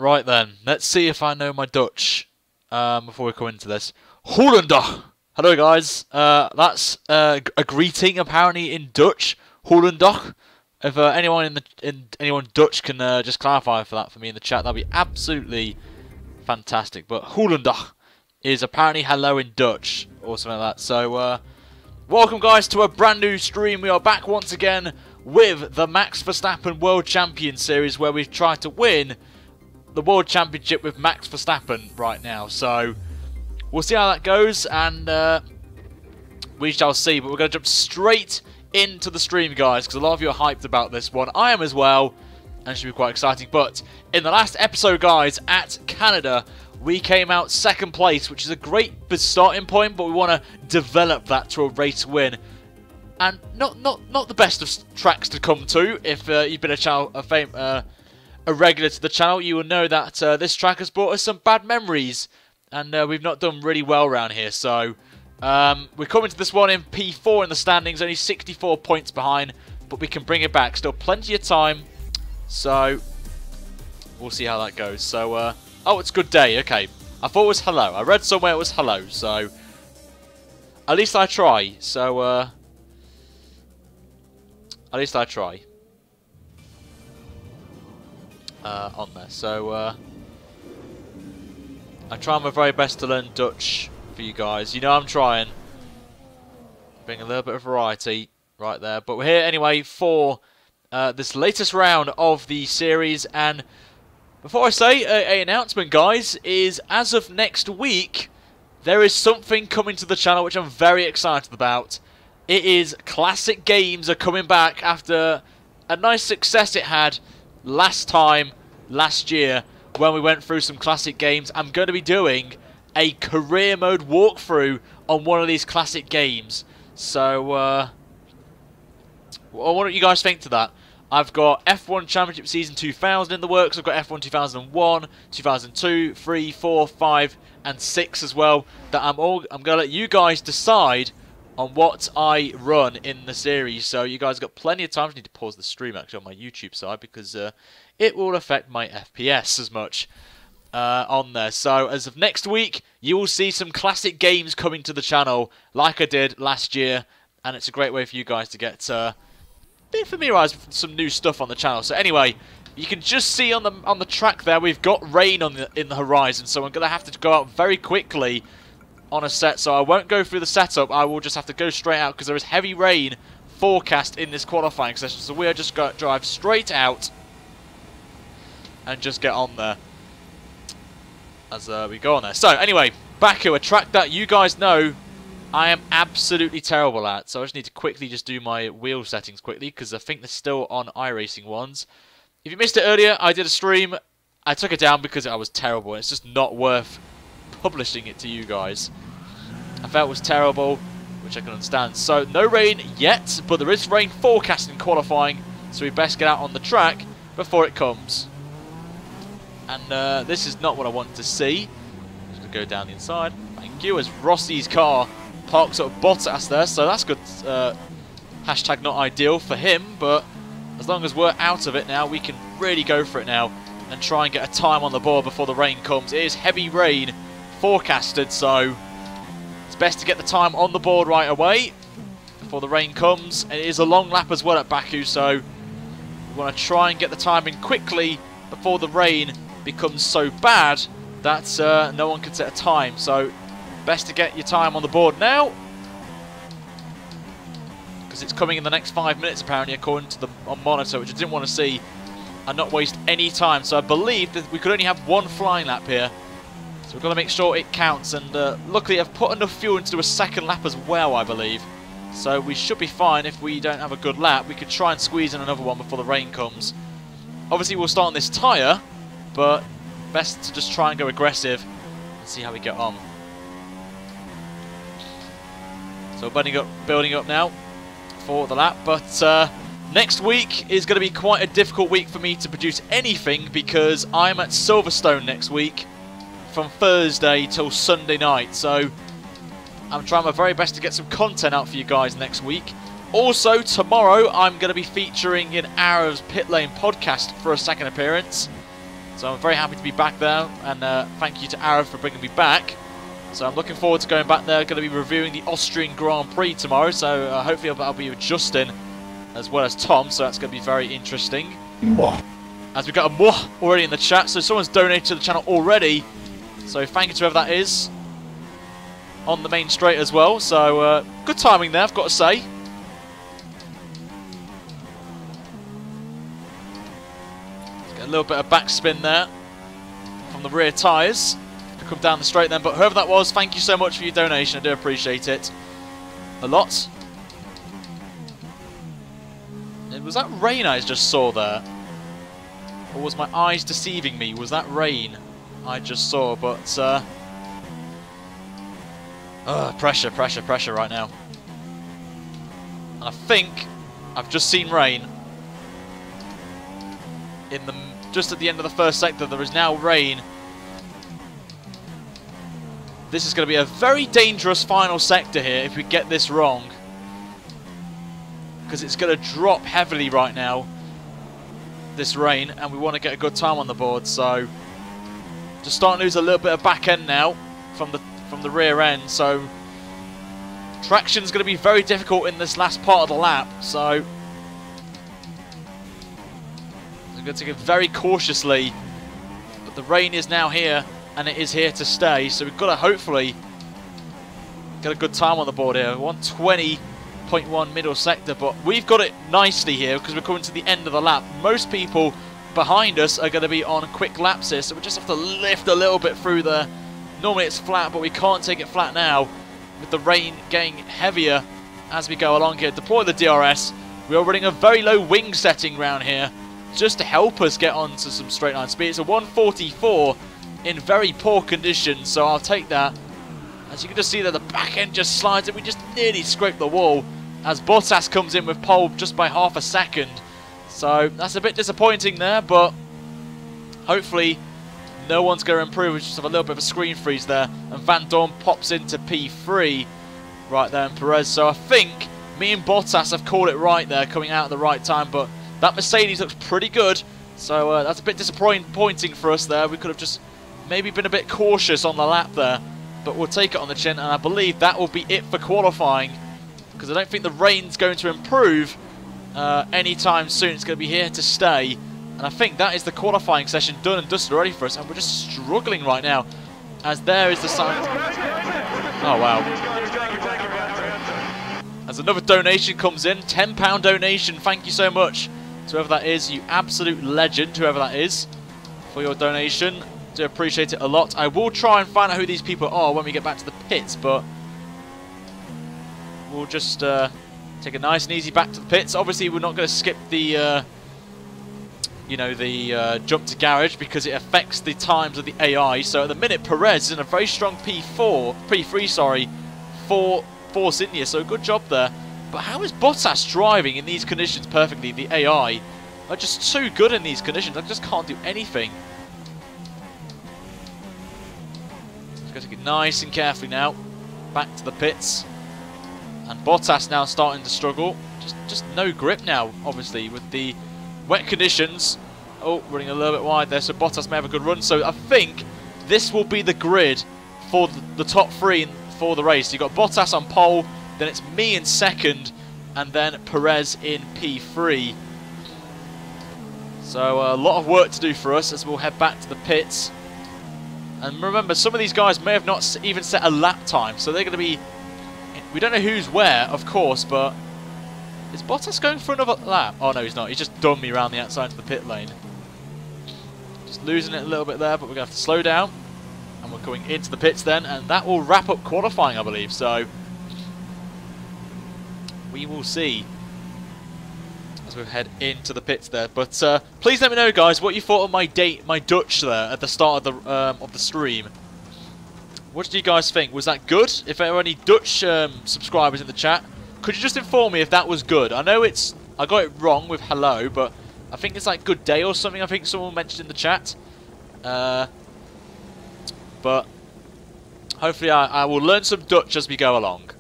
Right then, let's see if I know my Dutch before we come into this. Hollandag! Hello guys, that's a greeting apparently in Dutch. Hollandag. If anyone anyone Dutch can just clarify for that for me in the chat, that'd be absolutely fantastic. But Hollandag is apparently hello in Dutch or something like that. So welcome guys to a brand new stream. We are back once again with the Max Verstappen World Champion Series, where we've tried to win the World Championship with Max Verstappen right now. So we'll see how that goes, and we shall see. But we're going to jump straight into the stream, guys, because a lot of you are hyped about this one. I am as well, and it should be quite exciting. But in the last episode, guys, at Canada, we came out second place, which is a great starting point, but we want to develop that to a race win. And not the best of tracks to come to. If you've been a regular to the channel, you will know that this track has brought us some bad memories, and we've not done really well around here. So we're coming to this one in P4 in the standings, only 64 points behind, but we can bring it back. Still plenty of time, so we'll see how that goes. So, oh, it's good day. Okay, I thought it was hello. I read somewhere it was hello, so at least I try. So, at least I try. On there. So, I try my very best to learn Dutch for you guys. You know I'm trying. Bring a little bit of variety right there. But we're here anyway for this latest round of the series. And before I say, an announcement, guys, is as of next week, there is something coming to the channel which I'm very excited about. It is classic games are coming back after a nice success it had last year, when we went through some classic games. I'm going to be doing a career mode walkthrough on one of these classic games. So, what do you guys think to that? I've got F1 Championship Season 2000 in the works. I've got F1 2001, 2002, 3, 4, 5, and 6 as well. That I'm going to let you guys decide on what I run in the series. So you guys have got plenty of time. I just need to pause the stream actually on my YouTube side, because it will affect my FPS as much on there. So as of next week, you will see some classic games coming to the channel like I did last year, and it's a great way for you guys to get bit familiarised with some new stuff on the channel. So anyway, you can just see on the track there, we've got rain in the horizon, so I'm going to have to go out very quickly on a set. So I won't go through the setup, I will just have to go straight out, because there is heavy rain forecast in this qualifying session. So we're just going to drive straight out and just get on there as we go on there. So anyway, Baku, a track that you guys know I am absolutely terrible at. So I just need to quickly just do my wheel settings quickly, because I think they're still on iRacing ones. If you missed it earlier, I did a stream. I took it down because I was terrible. It's just not worth publishing it to you guys. I felt it was terrible, which I can understand. So no rain yet, but there is rain forecast in qualifying, so we best get out on the track before it comes. And this is not what I wanted to see. I'm just going to go down the inside. Thank you, as Rossi's car parks up Bottas there, so that's good. Hashtag not ideal for him, but as long as we're out of it now, we can really go for it now and try and get a time on the board before the rain comes. It is heavy rain forecasted, so it's best to get the time on the board right away before the rain comes. And it is a long lap as well at Baku, so we want to try and get the time in quickly before the rain becomes so bad that no one can set a time. So best to get your time on the board now, because it's coming in the next 5 minutes apparently, according to the monitor, which I didn't want to see and not waste any time. So I believe that we could only have one flying lap here, so we've got to make sure it counts. And luckily I've put enough fuel into a second lap as well, I believe, so we should be fine. If we don't have a good lap, we could try and squeeze in another one before the rain comes. Obviously we'll start on this tyre, but best to just try and go aggressive and see how we get on. So building up now for the lap, but next week is going to be quite a difficult week for me to produce anything, because I'm at Silverstone next week from Thursday till Sunday night. So I'm trying my very best to get some content out for you guys next week. Also, tomorrow I'm going to be featuring in Arrow's Pit Lane podcast for a second appearance. So I'm very happy to be back there, and thank you to Arrow for bringing me back. So I'm looking forward to going back there. Going to be reviewing the Austrian Grand Prix tomorrow, so hopefully I'll be with Justin as well as Tom, so that's going to be very interesting. As we've got a mwah already in the chat, so someone's donated to the channel already. So thank you to whoever that is. On the main straight as well, so good timing there, I've got to say. Let's get a little bit of backspin there from the rear tyres to come down the straight then, but whoever that was, thank you so much for your donation, I do appreciate it a lot. Was that rain I just saw there? Or was my eyes deceiving me? Was that rain I just saw? But pressure, pressure, pressure right now. And I think I've just seen rain. Just at the end of the first sector, there is now rain. This is going to be a very dangerous final sector here if we get this wrong. Because it's going to drop heavily right now, this rain, and we want to get a good time on the board. So just starting to lose a little bit of back end now from the rear end. So traction's going to be very difficult in this last part of the lap. So I'm going to take it very cautiously. But the rain is now here, and it is here to stay. So we've got to hopefully get a good time on the board here. 120.1 middle sector, but we've got it nicely here because we're coming to the end of the lap. Most people behind us are going to be on quick laps here, so we just have to lift a little bit through there. Normally it's flat, but we can't take it flat now with the rain getting heavier as we go along here. Deploy the DRS. We are running a very low wing setting round here just to help us get onto some straight line speed. It's a 144 in very poor conditions, so I'll take that. As you can just see that the back end just slides and we just nearly scraped the wall as Bottas comes in with pole just by half a second. So that's a bit disappointing there, but hopefully no one's going to improve. We just have a little bit of a screen freeze there, and Van Dorn pops into P3 right there in Perez. So I think me and Bottas have called it right there, coming out at the right time, but that Mercedes looks pretty good. So that's a bit disappointing for us there. We could have just maybe been a bit cautious on the lap there, but we'll take it on the chin, and I believe that will be it for qualifying, because I don't think the rain's going to improve anytime soon. It's going to be here to stay, and I think that is the qualifying session done and dusted already for us, and we're just struggling right now, as there is the sign. Oh wow. As another donation comes in, £10 donation, thank you so much to whoever that is, you absolute legend, whoever that is, for your donation. Do appreciate it a lot. I will try and find out who these people are when we get back to the pits, but we'll just take a nice and easy back to the pits. Obviously, we're not going to skip the, jump to garage because it affects the times of the AI. So at the minute, Perez is in a very strong P3, sorry, Force India. So good job there. But how is Bottas driving in these conditions perfectly? The AI are just too good in these conditions. I just can't do anything. Just going to take it nice and carefully now. Back to the pits. And Bottas now starting to struggle. Just no grip now, obviously, with the wet conditions. Oh, running a little bit wide there, so Bottas may have a good run. So I think this will be the grid for the top three for the race. You've got Bottas on pole, then it's me in second, and then Perez in P3. So a lot of work to do for us as we'll head back to the pits. And remember, some of these guys may have not even set a lap time, so they're going to be... We don't know who's where, of course, but... Is Bottas going for another lap? Oh, no, he's not. He's just done me around the outside of the pit lane. Just losing it a little bit there, but we're going to have to slow down. And we're going into the pits then, and that will wrap up qualifying, I believe. So, we will see as we head into the pits there. But please let me know, guys, what you thought of my Dutch there at the start of the stream. What did you guys think? Was that good? If there are any Dutch subscribers in the chat, could you just inform me if that was good? I know I got it wrong with hello, but I think it's like good day or something. I think someone mentioned in the chat. But hopefully I will learn some Dutch as we go along.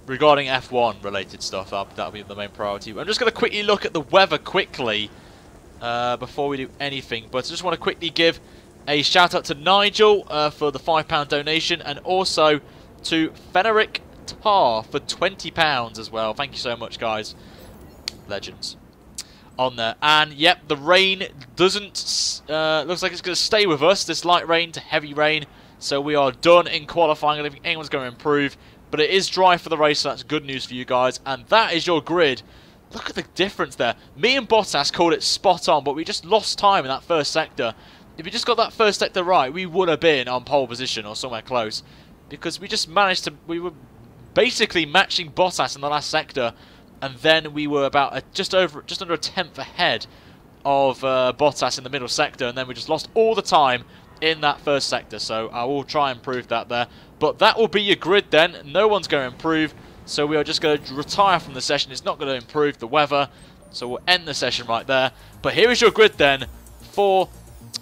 Regarding F1 related stuff, that'll be the main priority. I'm just going to quickly look at the weather quickly. before we do anything. But I just want to quickly give a shout out to Nigel for the £5 donation, and also to Fenerick Tar for £20 as well. Thank you so much, guys. Legends on there. And yep, the rain doesn't looks like it's going to stay with us, this light rain to heavy rain. So we are done in qualifying. I don't think anyone's going to improve, but it is dry for the race, so that's good news for you guys. And that is your grid. Look at the difference there. Me and Bottas called it spot on, but we just lost time in that first sector. If we just got that first sector right, we would have been on pole position or somewhere close, because we just managed to, we were basically matching Bottas in the last sector, and then we were about just under a tenth ahead of Bottas in the middle sector, and then we just lost all the time in that first sector. So I will try and improve that there. But that will be your grid then. No one's going to improve, so we are just going to retire from the session. It's not going to improve the weather, so we'll end the session right there. But here is your grid then for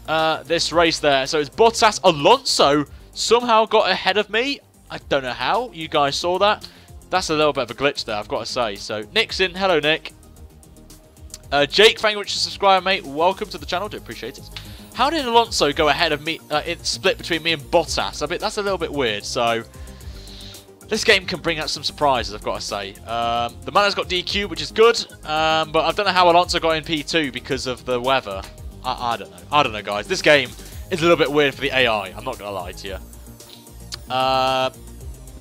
this race there. So it's Bottas. Alonso somehow got ahead of me. I don't know how. You guys saw that. That's a little bit of a glitch there, I've got to say. So Nick's in. Hello, Nick. Jake, thank you much for subscribing, mate. Welcome to the channel. Do appreciate it. How did Alonso go ahead of me? It split between me and Bottas. That's a little bit weird. So this game can bring out some surprises, I've got to say. The man has got DQ, which is good. But I don't know how Alonso got in P2 because of the weather. I don't know. I don't know, guys. This game is a little bit weird for the AI. I'm not going to lie to you.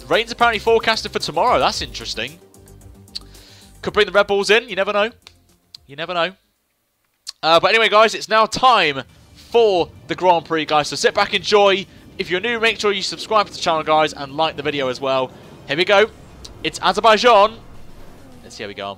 Rain's apparently forecasted for tomorrow. That's interesting. Could bring the Red Bulls in. You never know. You never know. But anyway, guys, it's now time for the Grand Prix, guys. So sit back, enjoy. If you're new, make sure you subscribe to the channel, guys, and like the video as well. Here we go. It's Azerbaijan. Let's see how we go on.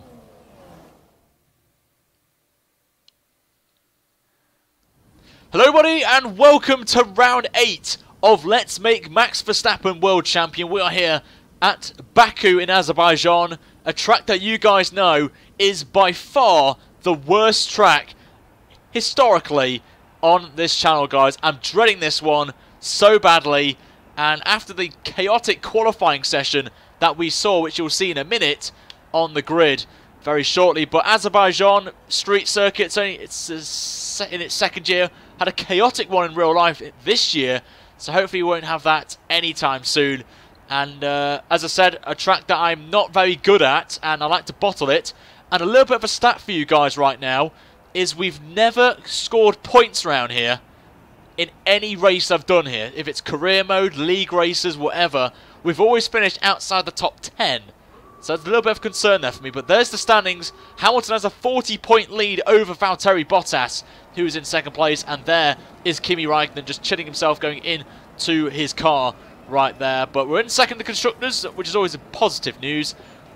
Hello, everybody, and welcome to round 8 of Let's Make Max Verstappen World Champion. We are here at Baku in Azerbaijan, a track that you guys know is by far the worst track historically on this channel, guys. I'm dreading this one so badly, and after the chaotic qualifying session that we saw, which you'll see in a minute on the grid very shortly, but Azerbaijan street circuits, it's in its second year, had a chaotic one in real life this year, so hopefully we won't have that anytime soon. And as I said, a track that I'm not very good at, and I like to bottle it. And a little bit of a stat for you guys right now is we've never scored points around here in any race I've done here. If it's career mode, league races, whatever, we've always finished outside the top 10. So that's a little bit of concern there for me. But there's the standings. Hamilton has a 40-point lead over Valtteri Bottas, who's in second place. And there is Kimi Räikkönen just chilling himself, going into his car right there. But we're in second, the Constructors, which is always a positive news.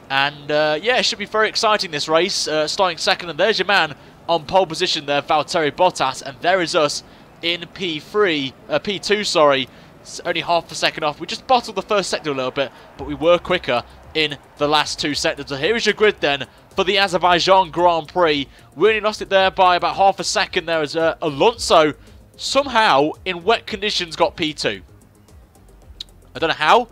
And yeah, it should be very exciting, this race. Starting second, and there's your man on pole position there, Valtteri Bottas. And there is us in P2, sorry. It's only half a second off. We just bottled the first sector a little bit, but we were quicker in the last two sectors. So here is your grid then for the Azerbaijan Grand Prix. We only lost it there by about half a second there, as Alonso somehow in wet conditions got P2. I don't know how,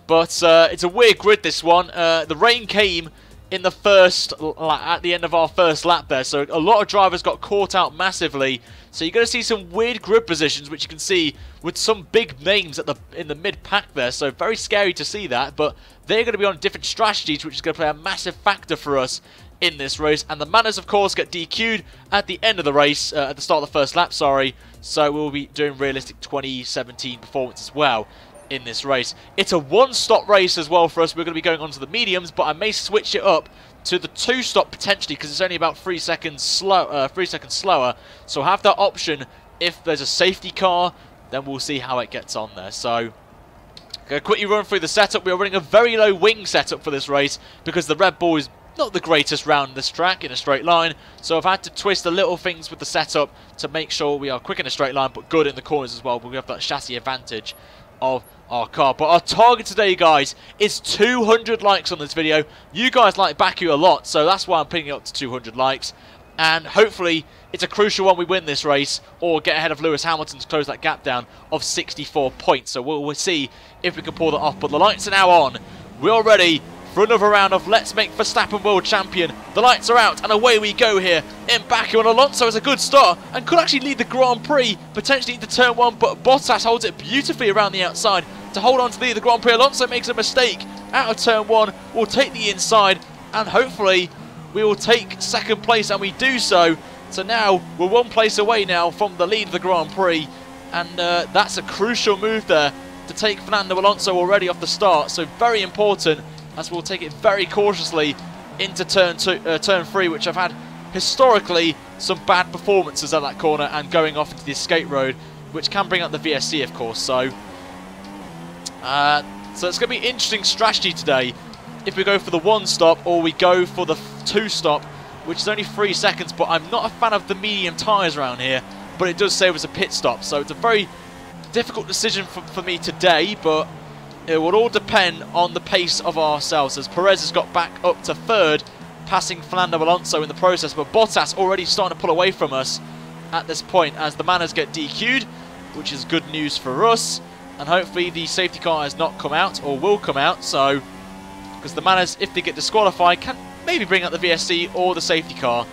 but it's a weird grid, this one. The rain came in the first, at the end of our first lap there, so a lot of drivers got caught out massively. So you're going to see some weird grid positions, which you can see with some big names at in the mid-pack there. So very scary to see that, but they're going to be on different strategies, which is going to play a massive factor for us in this race. And the Manners, of course, get DQ'd at the end of the race, at the start of the first lap, sorry. So we'll be doing realistic 2017 performance as well in this race. It's a one-stop race as well for us. We're going to be going on to the mediums, but I may switch it up to the two-stop potentially, because it's only about 3 seconds slower. So have that option if there's a safety car. Then we'll see how it gets on there. So going to quickly run through the setup. We are running a very low wing setup for this race because the Red Bull is not the greatest round this track in a straight line. So I've had to twist the little things with the setup to make sure we are quick in a straight line, but good in the corners as well. But we have that chassis advantage of our car. But our target today, guys, is 200 likes on this video. You guys like Baku a lot, so that's why I'm putting it up to 200 likes. And hopefully it's a crucial one, we win this race or get ahead of Lewis Hamilton to close that gap down of 64 points. So we'll see if we can pull that off. But the lights are now on. We're ready for another round of Let's Make Verstappen World Champion. The lights are out and away we go here in Baku, and Alonso has a good start and could actually lead the Grand Prix, potentially into turn 1, but Bottas holds it beautifully around the outside to hold on to the Grand Prix. Alonso makes a mistake out of turn 1, will take the inside, and hopefully we will take second place, and we do so. So now we're 1 place away now from the lead of the Grand Prix, and that's a crucial move there to take Fernando Alonso already off the start. So very important, as we'll take it very cautiously into turn 3, which I've had historically some bad performances at that corner and going off into the escape road, which can bring up the VSC, of course. So it's going to be interesting strategy today if we go for the 1 stop or we go for the 2 stop, which is only 3 seconds, but I'm not a fan of the medium tyres around here, but it does save us a pit stop. So it's a very difficult decision for me today, but it will all depend on the pace of ourselves, as Perez has got back up to 3rd, passing Fernando Alonso in the process, but Bottas already starting to pull away from us at this point as the Manners get DQ'd, which is good news for us, and hopefully the safety car has not come out, or will come out, so because the Manners, if they get disqualified, can maybe bring out the VSC or the safety car.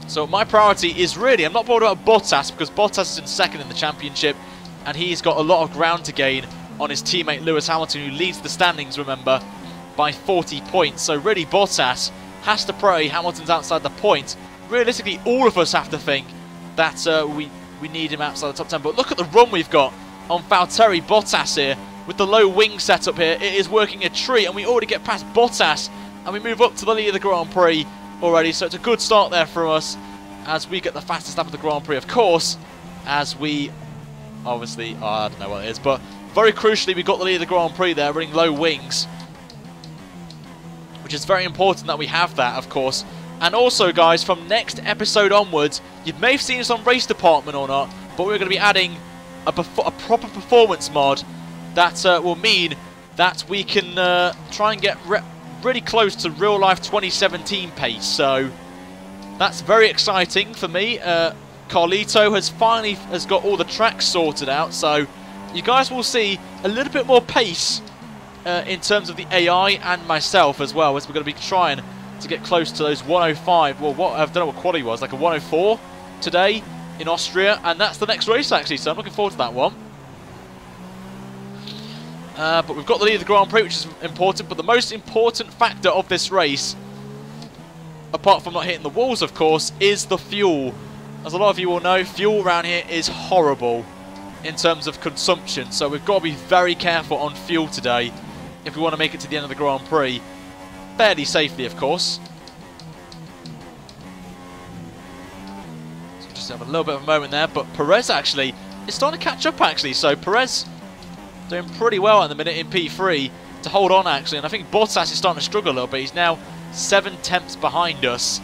So my priority is really, I'm not bothered about Bottas, because Bottas is in 2nd in the championship, and he's got a lot of ground to gain on his teammate Lewis Hamilton, who leads the standings, remember, by 40 points. So really Bottas has to pray Hamilton's outside the point. Realistically, all of us have to think that we need him outside the top 10. But look at the run we've got on Valtteri Bottas here, with the low wing setup here. It is working a treat, and we already get past Bottas, and we move up to the lead of the Grand Prix already. So it's a good start there for us, as we get the fastest lap of the Grand Prix, of course, as we obviously, I don't know what it is, but very crucially we got the lead of the Grand Prix there, running low wings, which is very important that we have that, of course. And also, guys, from next episode onwards, you may have seen us on Race Department or not, but we're going to be adding a proper performance mod that will mean that we can try and get really close to real life 2017 pace. So that's very exciting for me. Carlito has got all the tracks sorted out, so you guys will see a little bit more pace in terms of the AI and myself as well, as we're going to be trying to get close to those 105. Well, I don't know what quality was, like a 104 today in Austria, and that's the next race actually, so I'm looking forward to that one. But we've got the lead of the Grand Prix, which is important, but the most important factor of this race, apart from not hitting the walls, of course, is the fuel. As a lot of you will know, fuel around here is horrible in terms of consumption, so we've got to be very careful on fuel today if we want to make it to the end of the Grand Prix fairly safely, of course. So just have a little bit of a moment there, but Perez actually is starting to catch up actually, so Perez doing pretty well at the minute in P3 to hold on actually, and I think Bottas is starting to struggle a little bit. He's now 7 tenths behind us.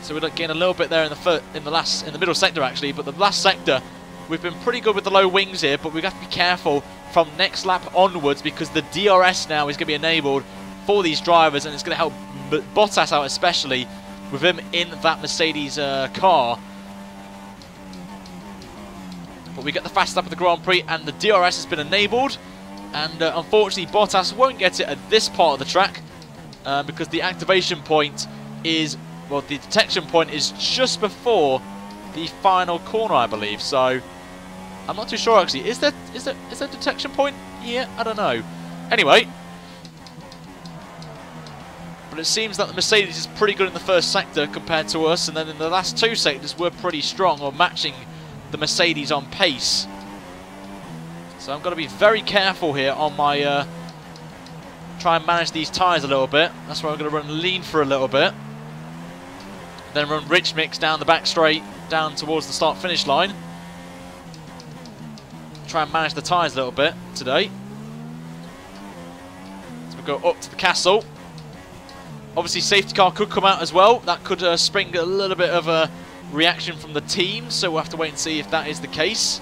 So we're getting a little bit there in the middle sector actually, but the last sector we've been pretty good with the low wings here, but we have to be careful from next lap onwards, because the DRS now is going to be enabled for these drivers, and it's going to help Bottas out, especially with him in that Mercedes car. But we get the fastest lap of the Grand Prix, and the DRS has been enabled, and unfortunately Bottas won't get it at this part of the track, because the activation point is, well, the detection point is just before the final corner, I believe. So I'm not too sure actually. Is there a detection point here? I don't know. Anyway, but it seems that the Mercedes is pretty good in the first sector compared to us, and then in the last 2 sectors we're pretty strong, or matching the Mercedes on pace. So I'm going to be very careful here on my try and manage these tyres a little bit. That's why I'm going to run lean for a little bit, then run rich mix down the back straight, down towards the start-finish line. Try and manage the tyres a little bit today. So we'll go up to the castle. Obviously, safety car could come out as well. That could spring a little bit of a reaction from the team, so we'll have to wait and see if that is the case.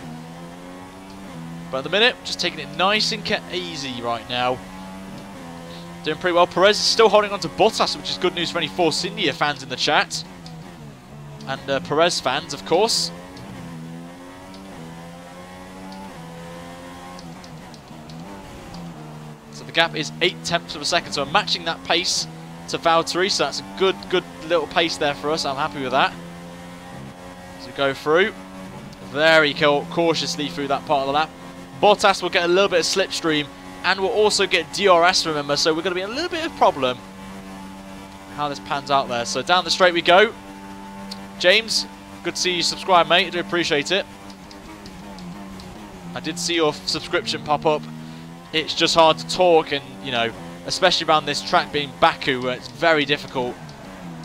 But at the minute, just taking it nice and easy right now. Doing pretty well. Perez is still holding on to Bottas, which is good news for any Force India fans in the chat. And Perez fans, of course. So the gap is 0.8 of a second. So I'm matching that pace to Valtteri. So that's a good little pace there for us. I'm happy with that. So go through very cautiously through that part of the lap. Bottas will get a little bit of slipstream, and we'll also get DRS, remember. So we're going to be in a little bit of problem how this pans out there. So down the straight we go. James, good to see you subscribe, mate. I do appreciate it. I did see your subscription pop up. It's just hard to talk, and you know, especially around this track being Baku, where it's very difficult,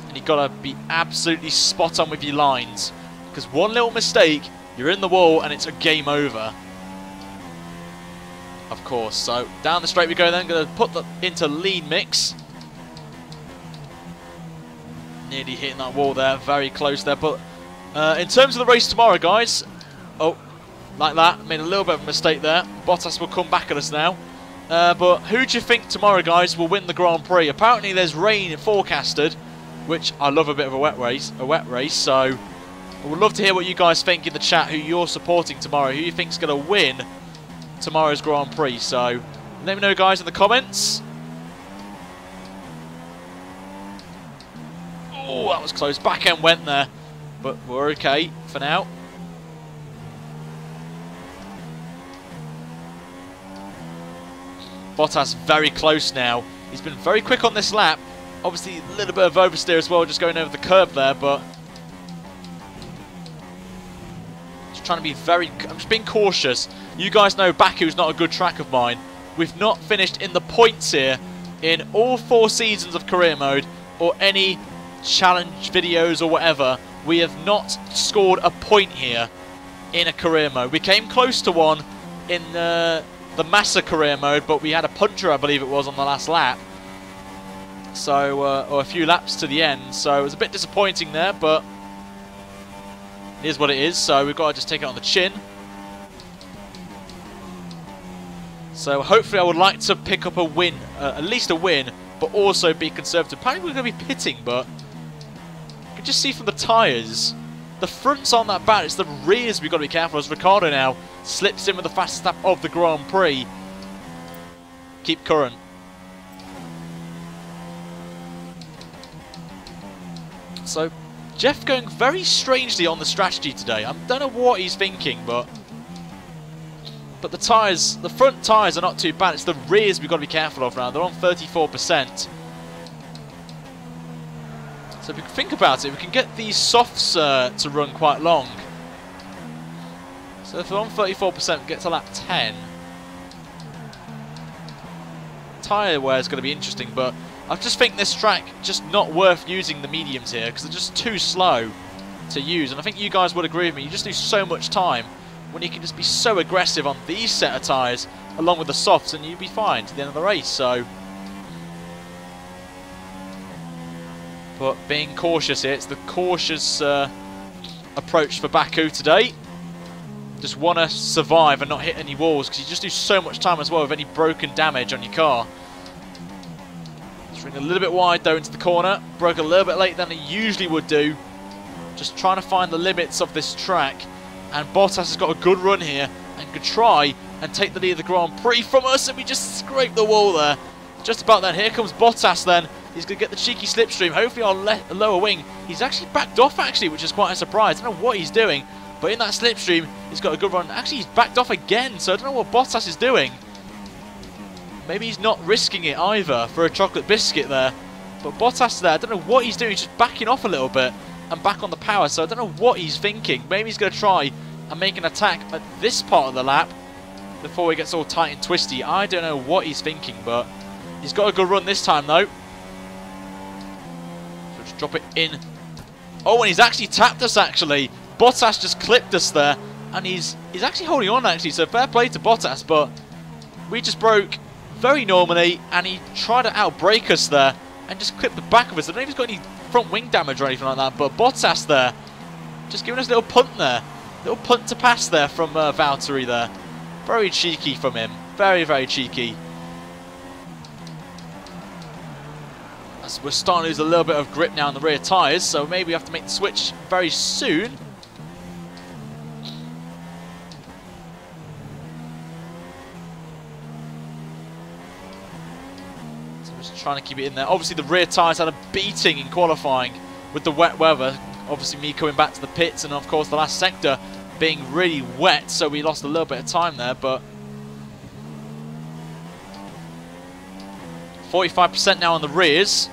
and you've got to be absolutely spot on with your lines, because one little mistake, you're in the wall, and it's a game over. Of course. So down the straight we go. Then going to put that into lean mix. Nearly hitting that wall there, very close there. But in terms of the race tomorrow, guys, oh, like that, made a little bit of a mistake there. Bottas will come back at us now. But who do you think tomorrow, guys, will win the Grand Prix? Apparently there's rain forecasted, which I love a bit of a wet race. So I would love to hear what you guys think in the chat, who you're supporting tomorrow, who you think's going to win tomorrow's Grand Prix. So let me know, guys, in the comments. Oh, that was close. Back end went there, but we're okay for now. Bottas very close now. He's been very quick on this lap. Obviously a little bit of oversteer as well, just going over the curb there, but just trying to be I'm just being cautious. You guys know Baku's not a good track of mine. We've not finished in the points here in all 4 seasons of career mode or any challenge videos or whatever. We have not scored a point here in a career mode. We came close to one in the Massa career mode, but we had a puncher, I believe it was, on the last lap. So, or a few laps to the end. So it was a bit disappointing there, but it is what it is. So we've got to just take it on the chin. So hopefully I would like to pick up a win, at least a win, but also be conservative. Apparently we're going to be pitting, but you can just see from the tyres, the fronts aren't that bad. It's the rears we've got to be careful, as Ricciardo now slips in with the fastest lap of the Grand Prix. Keep current. So Jeff going very strangely on the strategy today. I don't know what he's thinking, but the tyres, the front tyres are not too bad. It's the rears we've got to be careful of now. They're on 34%. So if we think about it, we can get these softs to run quite long. So if we're on 34%, we get to lap 10. Tyre wear is going to be interesting, but I just think this track just not worth using the mediums here because they're just too slow to use. And I think you guys would agree with me. You just lose so much time when you can just be so aggressive on these set of tyres along with the softs, and you'd be fine to the end of the race. So, but being cautious here, it's the cautious approach for Baku today. Just want to survive and not hit any walls because you just lose so much time as well with any broken damage on your car. Swing a little bit wide though into the corner. Broke a little bit later than it usually would do. Just trying to find the limits of this track. And Bottas has got a good run here and could try and take the lead of the Grand Prix from us, and we just scraped the wall there. Just about then. Here comes Bottas then. He's going to get the cheeky slipstream, hopefully on lower wing. He's actually backed off actually, which is quite a surprise. I don't know what he's doing, but in that slipstream, he's got a good run. Actually, he's backed off again, so I don't know what Bottas is doing. Maybe he's not risking it either for a chocolate biscuit there. But Bottas there, I don't know what he's doing. He's just backing off a little bit and back on the power, so I don't know what he's thinking. Maybe he's going to try and make an attack at this part of the lap before he gets all tight and twisty. I don't know what he's thinking, but he's got a good run this time though. So just drop it in. Oh, and he's actually tapped us actually. Bottas just clipped us there, and he's actually holding on actually, so fair play to Bottas, but we just broke very normally, and he tried to outbrake us there and just clipped the back of us. I don't know if he's got any front wing damage or anything like that, but Bottas there just giving us a little punt there. Little punt to pass there from Valtteri there. Very cheeky from him. Very, very cheeky. As we're starting to lose a little bit of grip now on the rear tyres, so maybe we have to make the switch very soon. Just trying to keep it in there. Obviously, the rear tyres had a beating in qualifying with the wet weather. Obviously, me coming back to the pits, and of course, the last sector being really wet, so we lost a little bit of time there, but 45% now on the rears.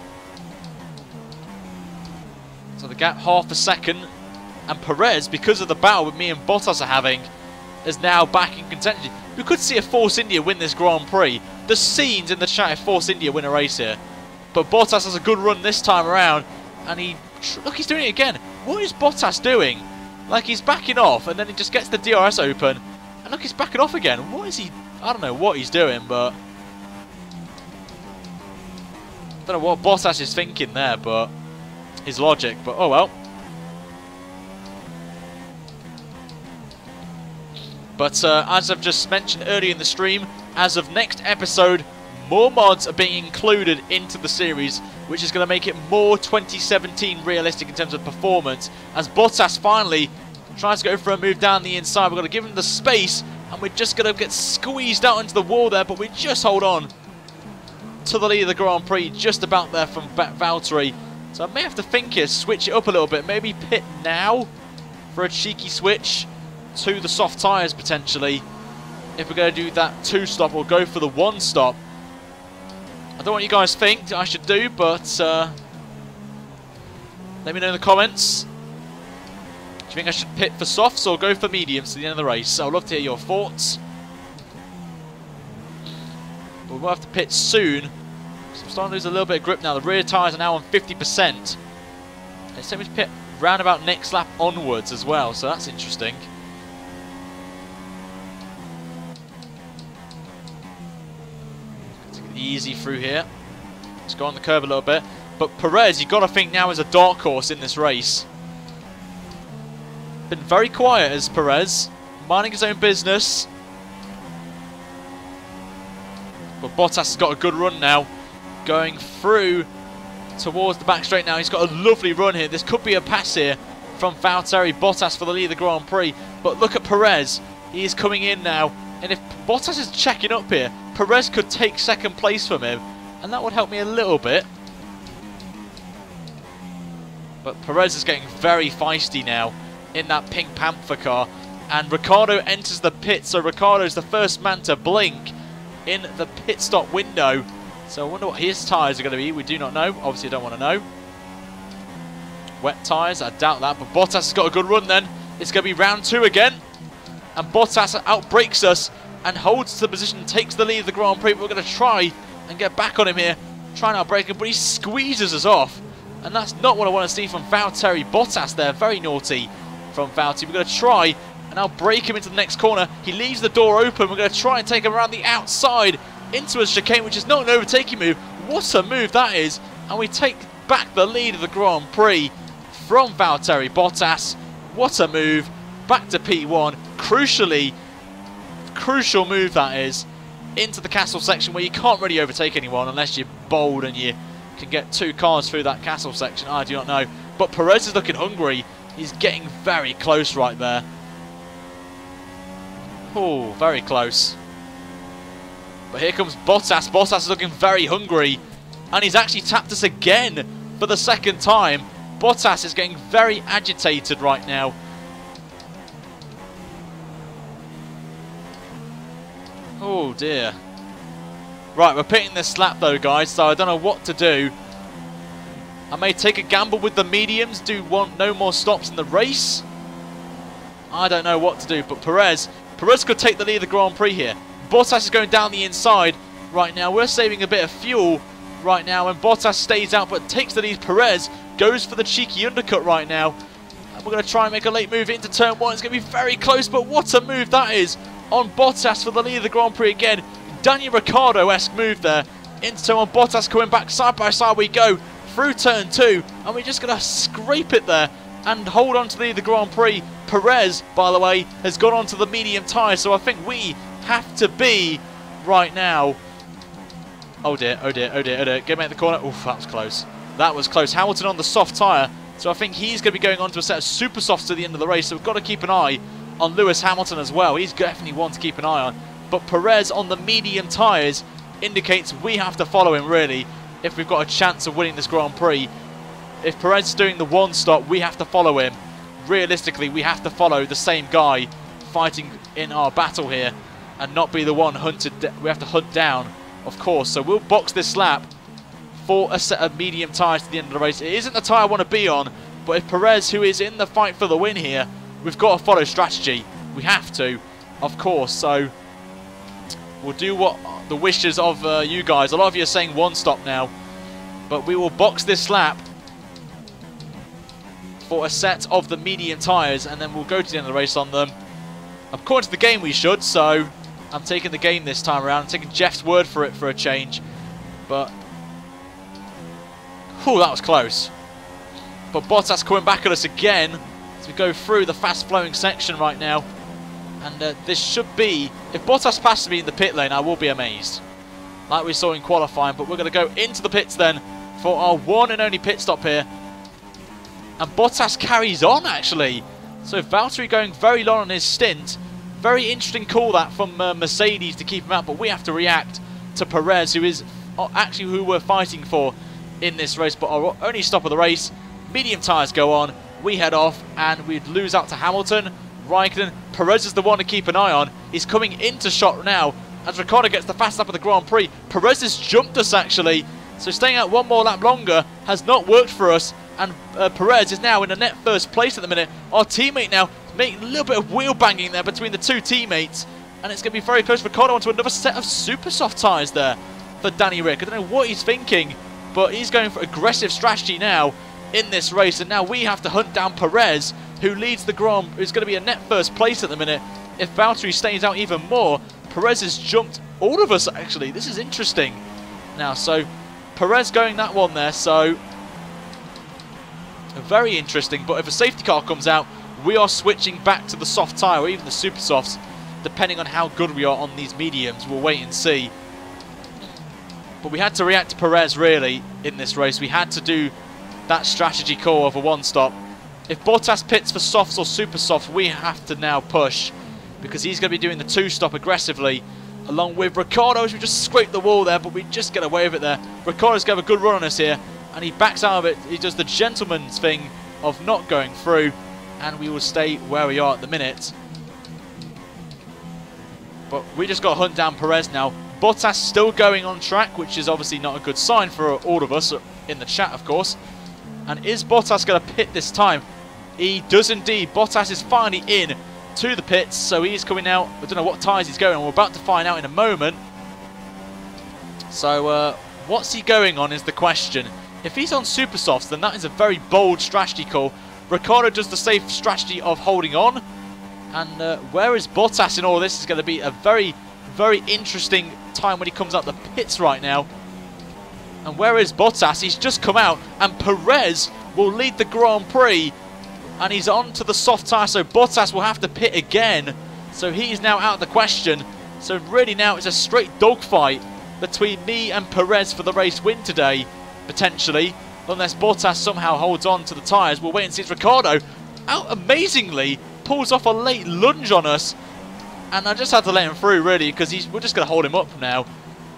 So the gap half a second, and Perez, because of the battle with me and Bottas are having, is now back in contention. We could see a Force India win this Grand Prix. The scenes in the chat if Force India win a race here. But Bottas has a good run this time around, and look, he's doing it again. What is Bottas doing? Like, he's backing off, and then he just gets the DRS open, and look, he's backing off again. What is he? I don't know what he's doing, but I don't know what Bottas is thinking there, but his logic. But oh well. But as I've just mentioned earlier in the stream, as of next episode, more mods are being included into the series, which is going to make it more 2017 realistic in terms of performance. As Bottas finally tries to go for a move down the inside, we've got to give him the space, and we're just going to get squeezed out into the wall there, but we just hold on to the lead of the Grand Prix, just about there from Valtteri. So I may have to think here, switch it up a little bit, maybe pit now for a cheeky switch to the soft tyres potentially. If we're going to do that 2-stop, or go for the 1-stop. I don't know what you guys think I should do, but let me know in the comments. Do you think I should pit for softs or go for mediums to the end of the race? I'd love to hear your thoughts. But we'll have to pit soon, because I'm starting to lose a little bit of grip now. The rear tyres are now on 50%. They say we pit round about next lap onwards as well, so that's interesting. Easy through here. Let's go on the curb a little bit. But Perez, you've got to think now, is a dark horse in this race. Been very quiet as Perez, minding his own business. But Bottas has got a good run now, going through towards the back straight now. He's got a lovely run here. This could be a pass here from Valtteri Bottas for the lead of the Grand Prix. But look at Perez. He is coming in now. And if Bottas is checking up here, Perez could take second place from him, and that would help me a little bit. But Perez is getting very feisty now in that Pink Panther car. And Ricciardo enters the pit, so Ricciardo's the first man to blink in the pit stop window. So I wonder what his tyres are going to be. We do not know. Obviously, I don't want to know. Wet tyres, I doubt that. But Bottas has got a good run then. It's going to be round 2 again. And Bottas outbrakes us and holds the position, takes the lead of the Grand Prix. But we're going to try and get back on him here. Try and outbrake him, but he squeezes us off. And that's not what I want to see from Valtteri Bottas there. Very naughty from Valtteri. We're going to try and outbrake him into the next corner. He leaves the door open. We're going to try and take him around the outside into a chicane, which is not an overtaking move. What a move that is. And we take back the lead of the Grand Prix from Valtteri Bottas. What a move. Back to P1. Crucial move that is, into the castle section where you can't really overtake anyone unless you're bold and you can get 2 cars through that castle section. I do not know. But Perez is looking hungry. He's getting very close right there. Oh, very close. But here comes Bottas. Bottas is looking very hungry. And he's actually tapped us again for the second time. Bottas is getting very agitated right now. Oh dear. Right, we're pitting this lap though, guys, so I don't know what to do. I may take a gamble with the mediums, no more stops in the race. I don't know what to do, but Perez could take the lead of the Grand Prix here. Bottas is going down the inside right now. We're saving a bit of fuel right now, and Bottas stays out but takes the lead. Perez goes for the cheeky undercut right now. And we're going to try and make a late move into turn 1. It's going to be very close, but what a move that is on Bottas for the lead of the Grand Prix again. Daniel Ricciardo-esque move there into turn 1. Bottas coming back side by side we go through turn 2, and we're just going to scrape it there and hold on to the lead of the Grand Prix. Perez, by the way, has gone onto the medium tyres, so I think we have to be right now. Oh dear, oh dear, oh dear, oh dear. Get him out the corner. Oof, that was close. That was close. Hamilton on the soft tyre, so I think he's going to be going on to a set of super softs to the end of the race, so we've got to keep an eye on Lewis Hamilton as well. He's definitely one to keep an eye on. But Perez on the medium tyres indicates we have to follow him, really. if we've got a chance of winning this Grand Prix. If Perez is doing the one stop, we have to follow him. Realistically, we have to follow the same guy fighting in our battle here and not be the one hunted. We have to hunt down, of course. So we'll box this lap for a set of medium tyres to the end of the race. It isn't the tyre I want to be on, but if Perez, who is in the fight for the win here, we've got to follow strategy. We have to, of course. So we'll do what the wishes of you guys. A lot of you are saying one stop now, but we will box this lap for a set of the medium tyres, and then we'll go to the end of the race on them. According to the game we should, so I'm taking the game this time around. I'm taking Jeff's word for it for a change. But, whew, that was close. But Bottas coming back at us again as we go through the fast flowing section right now. And this should be, if Bottas passes me in the pit lane, I will be amazed. Like we saw in qualifying, but we're going to go into the pits then for our one and only pit stop here. And Bottas carries on, actually. So Valtteri going very long on his stint. Very interesting call that from Mercedes to keep him out. But we have to react to Perez, who is actually who we're fighting for in this race. But our only stop of the race, medium tyres go on. We head off and we'd lose out to Hamilton. Raikkonen. Perez is the one to keep an eye on. He's coming into shot now as Ricciardo gets the fast lap of the Grand Prix. Perez has jumped us, actually. So staying out one more lap longer has not worked for us. And Perez is now in a net first place at the minute. Our teammate now making a little bit of wheel banging there between the two teammates. And it's going to be very close. Ricciardo onto another set of super soft tyres there for Danny Rick. I don't know what he's thinking, but he's going for aggressive strategy now in this race. And now we have to hunt down Perez, who leads the Grand, who's going to be a net first place at the minute. If Valtteri stays out even more, Perez has jumped all of us, actually. This is interesting. Now, so Perez going that one there, so very interesting. But if a safety car comes out, we are switching back to the soft tyre, or even the super softs, depending on how good we are on these mediums. We'll wait and see. But we had to react to Perez, really, in this race. We had to do that strategy call of a one-stop. If Bottas pits for softs or super softs, we have to now push, because he's going to be doing the two-stop aggressively, along with Ricciardo. We just scraped the wall there, but we just get away with it there. Ricciardo's going to have a good run on us here, and he backs out of it. He does the gentleman's thing of not going through, and we will stay where we are at the minute. But we just got to hunt down Perez now. Bottas still going on track, which is obviously not a good sign for all of us in the chat, of course. And is Bottas going to pit this time? He does indeed. Bottas is finally in to the pits, so he's coming out. I don't know what tyres he's going on. We're about to find out in a moment. So what's he going on is the question. If he's on super softs, then that is a very bold strategy call. Ricciardo does the safe strategy of holding on. And where is Bottas in all this is going to be a very, very interesting time when he comes out the pits right now. And where is Bottas? He's just come out, and Perez will lead the Grand Prix. And he's on to the soft tyre, so Bottas will have to pit again. So he's now out of the question. So really now it's a straight dogfight between me and Perez for the race win today, potentially. Unless Bottas somehow holds on to the tyres. We'll wait and see. It's Ricciardo out amazingly, pulls off a late lunge on us. And I just had to let him through, really, because we're just going to hold him up now.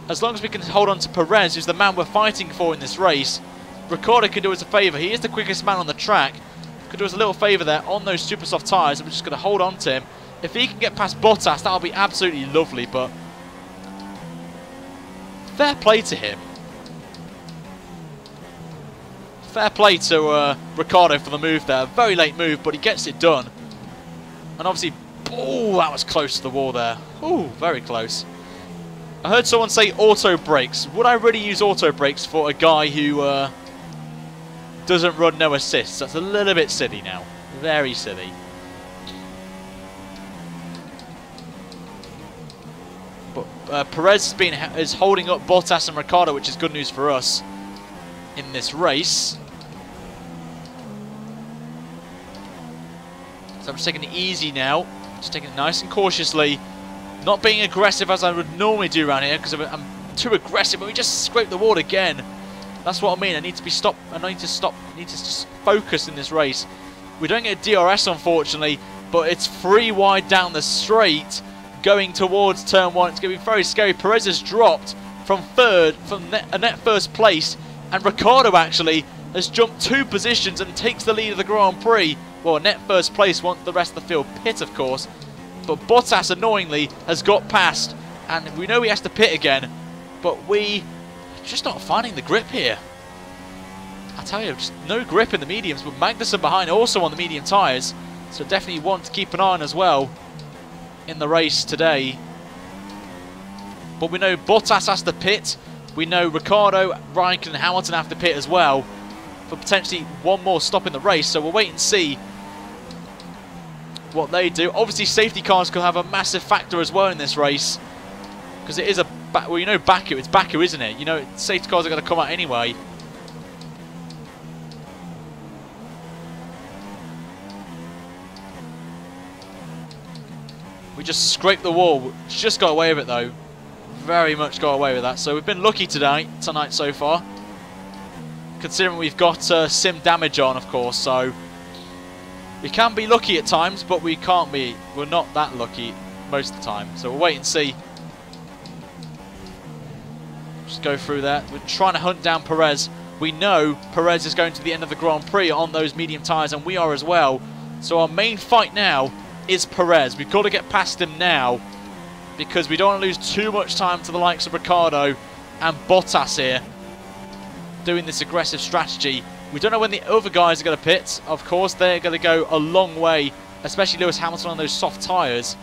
As long as we can hold on to Perez, who's the man we're fighting for in this race, Ricciardo can do us a favour. He is the quickest man on the track. Could do us a little favour there on those super soft tyres, and we're just going to hold on to him. If he can get past Bottas, that'll be absolutely lovely, but fair play to him. Fair play to Ricciardo for the move there. Very late move, but he gets it done. And obviously, oh, that was close to the wall there. Oh, very close. I heard someone say auto brakes. Would I really use auto brakes for a guy who doesn't run no assists? That's a little bit silly now. Very silly. But Perez is holding up Bottas and Ricciardo, which is good news for us in this race. So I'm just taking it easy now. Just taking it nice and cautiously. Not being aggressive as I would normally do around here, because I'm too aggressive, but we just scraped the wall again. That's what I mean. I need to be stopped. I need to stop. I need to just focus in this race. We don't get a DRS, unfortunately, but it's 3 wide down the straight, going towards turn 1. It's going to be very scary. Perez has dropped from a net first place, and Ricciardo actually has jumped 2 positions and takes the lead of the Grand Prix. Well, a net first place once the rest of the field pit, of course. But Bottas, annoyingly, has got past, and we know he has to pit again, but we just not finding the grip here. I tell you, just no grip in the mediums, but Magnussen behind also on the medium tyres, so definitely one to keep an eye on as well in the race today. But we know Bottas has to pit, we know Ricciardo, Raikkonen and Hamilton have to pit as well for potentially one more stop in the race, so we'll wait and see what they do. Obviously safety cars could have a massive factor as well in this race, because it is a, well, you know, Baku, it's Baku, isn't it? You know, safety cars are going to come out anyway. We just scraped the wall, just got away with it though. Very much got away with that. So we've been lucky tonight so far. Considering we've got sim damage on, of course, so we can be lucky at times, but we can't be. We're not that lucky most of the time. So we'll wait and see. Just go through that. We're trying to hunt down Perez. We know Perez is going to the end of the Grand Prix on those medium tyres, and we are as well. So our main fight now is Perez. We've got to get past him now, because we don't want to lose too much time to the likes of Ricciardo and Bottas here, doing this aggressive strategy. We don't know when the other guys are going to pit. Of course, they're going to go a long way, especially Lewis Hamilton on those soft tyres.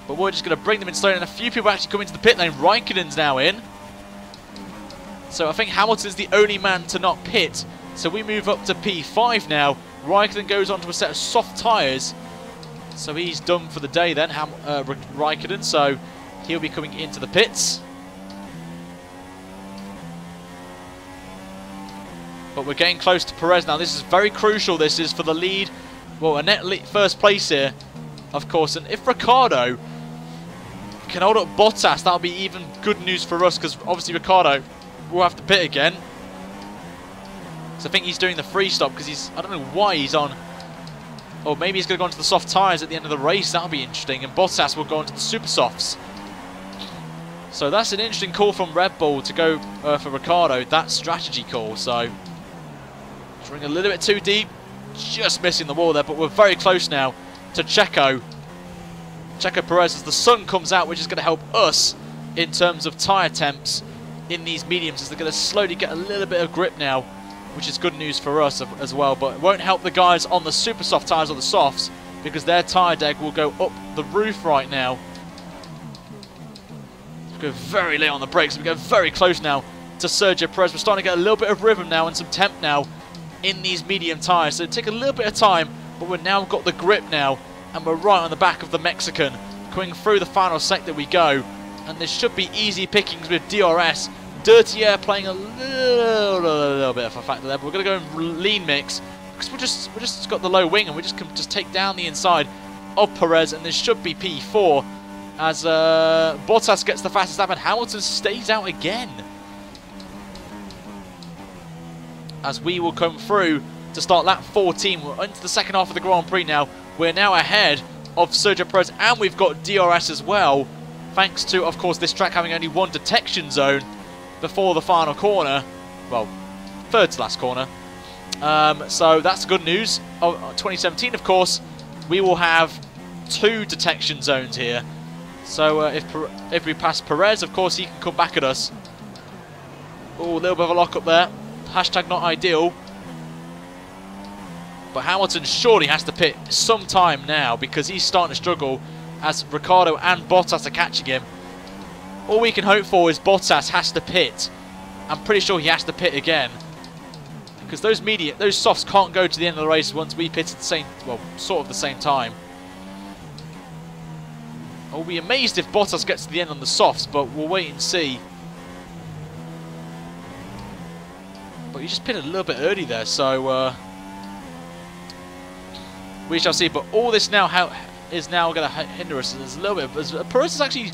But we're just going to bring them in slowly, and a few people actually come into the pit lane. Raikkonen's now in. So I think Hamilton's the only man to not pit. So we move up to P5 now. Raikkonen goes onto a set of soft tyres. So he's done for the day then, Raikkonen. So he'll be coming into the pits. But we're getting close to Perez now. This is very crucial. This is for the lead. Well, a net first place here, of course. And if Ricciardo can hold up Bottas, that'll be even good news for us, because obviously Ricciardo will have to pit again. So I think he's doing the free stop because he's, I don't know why he's on. Or maybe he's going to go onto the soft tyres at the end of the race. That'll be interesting. And Bottas will go onto the super softs. So that's an interesting call from Red Bull to go for Ricciardo. That strategy call. So running a little bit too deep, just missing the wall there, but we're very close now to Checo Perez as the sun comes out, which is going to help us in terms of tyre temps in these mediums, as they're going to slowly get a little bit of grip now, which is good news for us as well, but it won't help the guys on the super soft tyres or the softs, because their tyre deck will go up the roof right now. We go very late on the brakes, we go very close now to Sergio Perez. We're starting to get a little bit of rhythm now and some temp now in these medium tyres, so it take a little bit of time, but we've now got the grip now, and we're right on the back of the Mexican. Going through the final sector we go, and this should be easy pickings with DRS. Dirty Air playing a little bit of a factor there, but we're going to go in lean mix, because we just got the low wing, and we just can just take down the inside of Perez, and this should be P4, as Bottas gets the fastest lap, and Hamilton stays out again. As we will come through to start lap 14. We're into the second half of the Grand Prix now. We're now ahead of Sergio Perez, and we've got DRS as well, thanks to, of course, this track having only one detection zone before the final corner. Well, third to last corner. So that's good news. 2017, of course, we will have 2 detection zones here. So if we pass Perez, of course, he can come back at us. Oh, a little bit of a lock up there. Hashtag not ideal. But Hamilton surely has to pit sometime now, because he's starting to struggle as Ricciardo and Bottas are catching him. All we can hope for is Bottas has to pit. I'm pretty sure he has to pit again, because those softs can't go to the end of the race once we pit at the same, well, sort of the same time. I'll be amazed if Bottas gets to the end on the softs, but we'll wait and see. But you just pitted a little bit early there, so we shall see. But all this now is now going to hinder us. There's a little bit. Perez is actually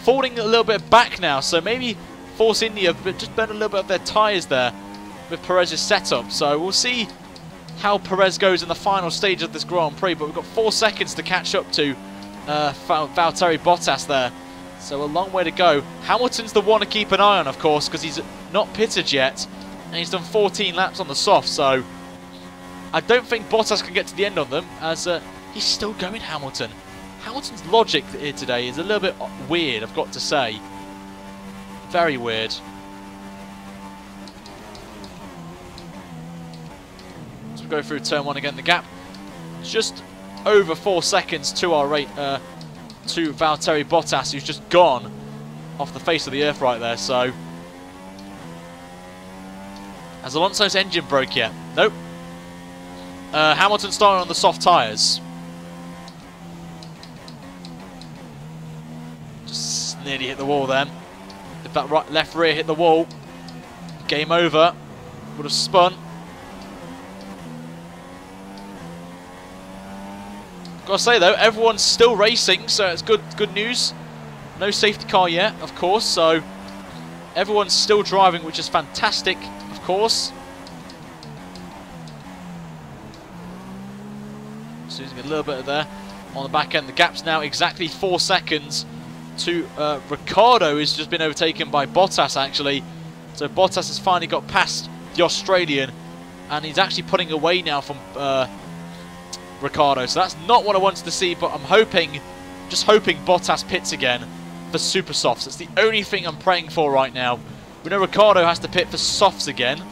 falling a little bit back now, so maybe Force India just burn a little bit of their tyres there with Perez's setup. So we'll see how Perez goes in the final stage of this Grand Prix. But we've got 4 seconds to catch up to Valtteri Bottas there. So a long way to go. Hamilton's the one to keep an eye on, of course, because he's not pitted yet. And he's done 14 laps on the soft, so I don't think Bottas can get to the end on them, as he's still going, Hamilton. Hamilton's logic here today is a little bit weird, I've got to say. Very weird. So we go through turn 1 again. The gap just over 4 seconds to our rate, to Valtteri Bottas, who's just gone off the face of the earth right there. So, has Alonso's engine broke yet? Nope. Hamilton starting on the soft tyres. Just nearly hit the wall then. If that left rear hit the wall, game over. Would have spun. Gotta say though, everyone's still racing, so it's good news. No safety car yet, of course, so everyone's still driving, which is fantastic, of course. So losing a little bit of there on the back end. The gap's now exactly 4 seconds to Ricciardo, who's just been overtaken by Bottas actually. So Bottas has finally got past the Australian, and he's actually putting away now from Ricciardo. So that's not what I wanted to see, but I'm hoping, just hoping Bottas pits again for super softs. It's the only thing I'm praying for right now. We know Ricciardo has to pit for softs again.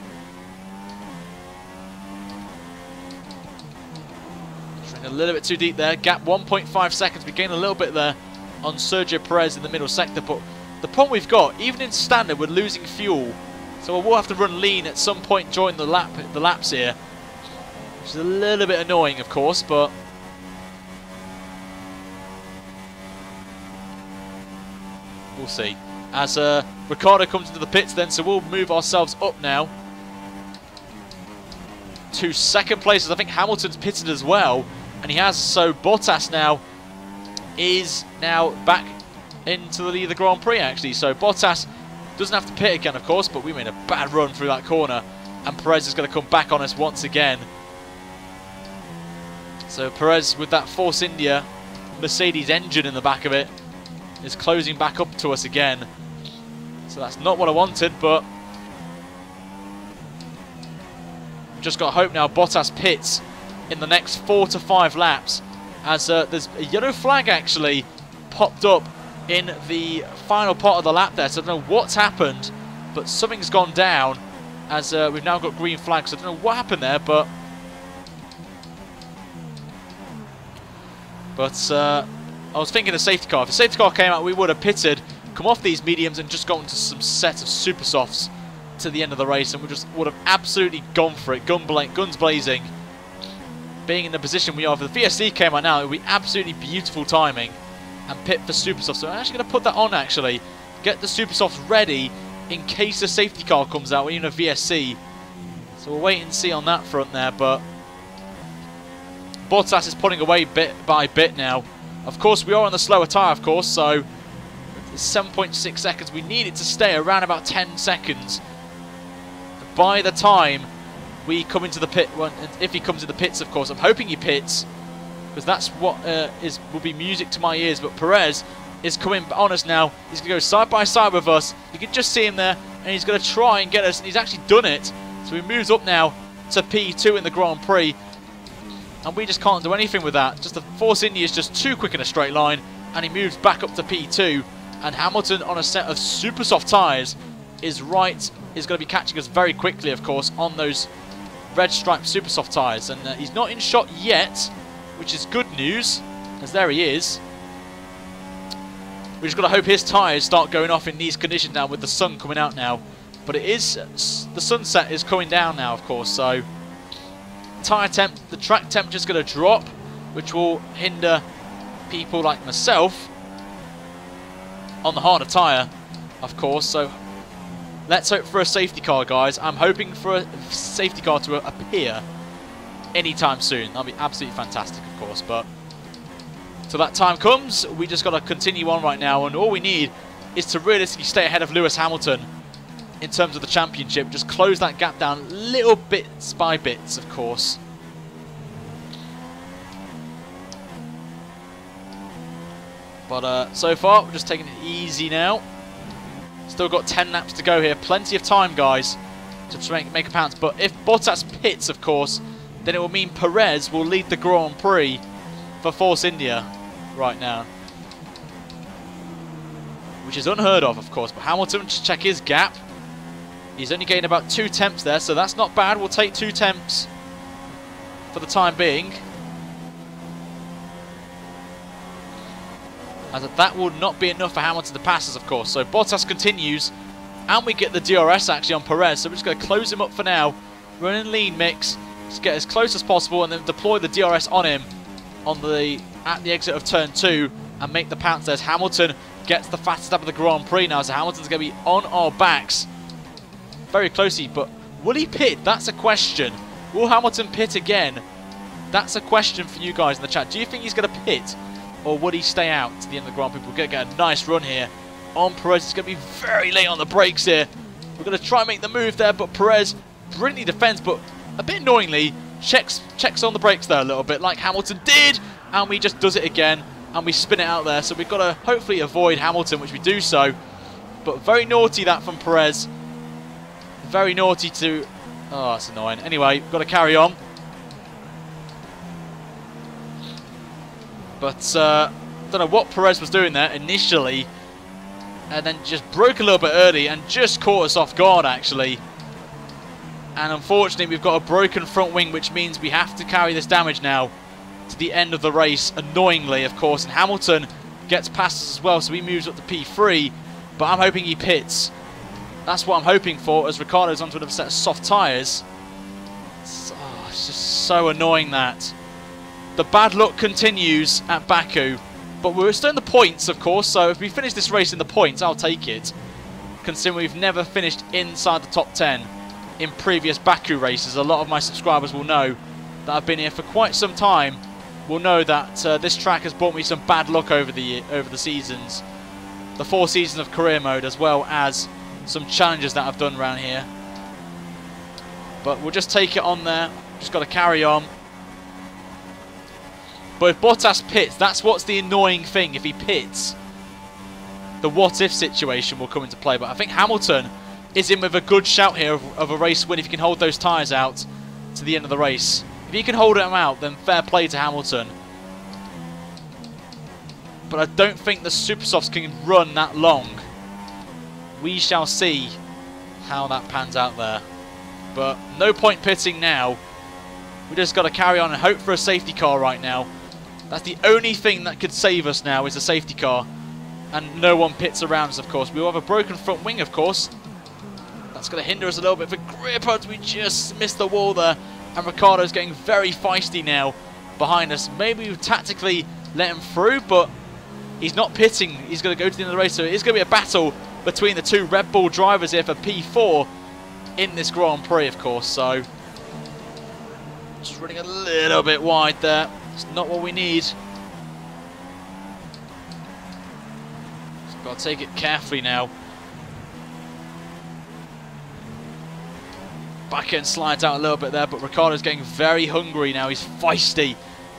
A little bit too deep there. Gap 1.5 seconds. We gain a little bit there on Sergio Perez in the middle sector, but the problem we've got, even in standard, we're losing fuel, so we'll have to run lean at some point during the laps here, which is a little bit annoying, of course, but we'll see. As Ricciardo comes into the pits then, so we'll move ourselves up now to second place, as I think Hamilton's pitted as well, and he has, so Bottas now is back into the lead of the Grand Prix actually. So Bottas doesn't have to pit again, of course, but we made a bad run through that corner, and Perez is going to come back on us once again. So Perez, with that Force India Mercedes engine in the back of it, is closing back up to us again. So that's not what I wanted, but just got to hope now Bottas pits in the next 4 to 5 laps, as there's a yellow flag actually popped up in the final part of the lap there. So I don't know what's happened, but something's gone down, as we've now got green flags. So I don't know what happened there, but I was thinking a safety car. If a safety car came out, we would have pitted, come off these mediums, and just gone to some set of super softs to the end of the race, and we just would have absolutely gone for it, guns blazing. Being in the position we are, if the VSC came out now, it would be absolutely beautiful timing, and pit for super softs. So I'm actually going to put that on actually, get the super softs ready in case the safety car comes out, even a VSC. So we'll wait and see on that front there, but Bottas is pulling away bit by bit now. Of course, we are on the slower tyre, of course, so 7.6 seconds. We need it to stay around about 10 seconds by the time we come into the pit. Well, if he comes in the pits, of course. I'm hoping he pits, because that's what will be music to my ears. But Perez is coming on us now. He's going to go side by side with us. You can just see him there, and he's going to try and get us. And he's actually done it. So he moves up now to P2 in the Grand Prix. And we just can't do anything with that. Just the Force India is just too quick in a straight line, and he moves back up to P2. And Hamilton, on a set of super soft tyres, is going to be catching us very quickly, of course, on those red striped super soft tyres. And he's not in shot yet, which is good news, as there he is. We just got to hope his tyres start going off in these conditions now, with the sun coming out now. But it is, the sunset is coming down now, of course, so the track temperature is going to drop, which will hinder people like myself on the harder tyre, of course. So let's hope for a safety car, guys. I'm hoping for a safety car to appear anytime soon. That'll be absolutely fantastic, of course. But till that time comes, we just got to continue on right now, and all we need is to realistically stay ahead of Lewis Hamilton in terms of the championship. Just close that gap down little bits by bits, of course. But so far, we're just taking it easy now. Still got 10 laps to go here. Plenty of time, guys, to make a pounce. But if Bottas pits, of course, then it will mean Perez will lead the Grand Prix for Force India right now. Which is unheard of course. But Hamilton, just check his gap. He's only gained about 2 tenths there, so that's not bad. We'll take 2 tenths for the time being. As that will not be enough for Hamilton to pass us, of course. So Bottas continues, and we get the DRS actually on Perez. So we're just going to close him up for now. Run in lean mix, just get as close as possible, and then deploy the DRS on him at the exit of turn 2, and make the pounce. There's Hamilton gets the fastest lap of the Grand Prix now. So Hamilton's going to be on our backs very closely. But will he pit? That's a question. Will Hamilton pit again? That's a question for you guys in the chat. Do you think he's going to pit? Or would he stay out to the end of the Grand Prix? We're going to get a nice run here on Perez. It's going to be very late on the brakes here. We're going to try and make the move there, but Perez brilliantly defends, but a bit annoyingly checks on the brakes there a little bit, like Hamilton did, and we just does it again, and we spin it out there. So we've got to hopefully avoid Hamilton, which we do so. But very naughty that from Perez. Very naughty to... Oh, that's annoying. Anyway, we've got to carry on. But don't know what Perez was doing there initially, and then just broke a little bit early and just caught us off guard actually. And unfortunately we've got a broken front wing, which means we have to carry this damage now to the end of the race, annoyingly of course. And Hamilton gets past us as well, so he moves up to P3, but I'm hoping he pits. That's what I'm hoping for, as Ricciardo's onto another set of soft tyres. It's just so annoying that. The bad luck continues at Baku, but we're still in the points, of course, so if we finish this race in the points, I'll take it, considering we've never finished inside the top 10 in previous Baku races. A lot of my subscribers will know that I've been here for quite some time, will know that this track has brought me some bad luck over the seasons, the 4 seasons of career mode, as well as some challenges that I've done around here. But we'll just take it on there, just got to carry on. But if Bottas pits, that's what's the annoying thing. If he pits, the what-if situation will come into play. But I think Hamilton is in with a good shout here of a race win if he can hold those tyres out to the end of the race. If he can hold them out, then fair play to Hamilton. But I don't think the Supersofts can run that long. We shall see how that pans out there. But no point pitting now. We just got to carry on and hope for a safety car right now. That's the only thing that could save us now, is a safety car. And no one pits around us, of course. We will have a broken front wing, of course. That's going to hinder us a little bit for grip. We just missed the wall there. And Ricciardo's getting very feisty now behind us. Maybe we've tactically let him through, but he's not pitting. He's going to go to the end of the race. So it is going to be a battle between the 2 Red Bull drivers here for P4 in this Grand Prix, of course. So just running a little bit wide there. It's not what we need. Just got to take it carefully now. Back end slides out a little bit there, but Ricciardo's getting very hungry now. He's feisty,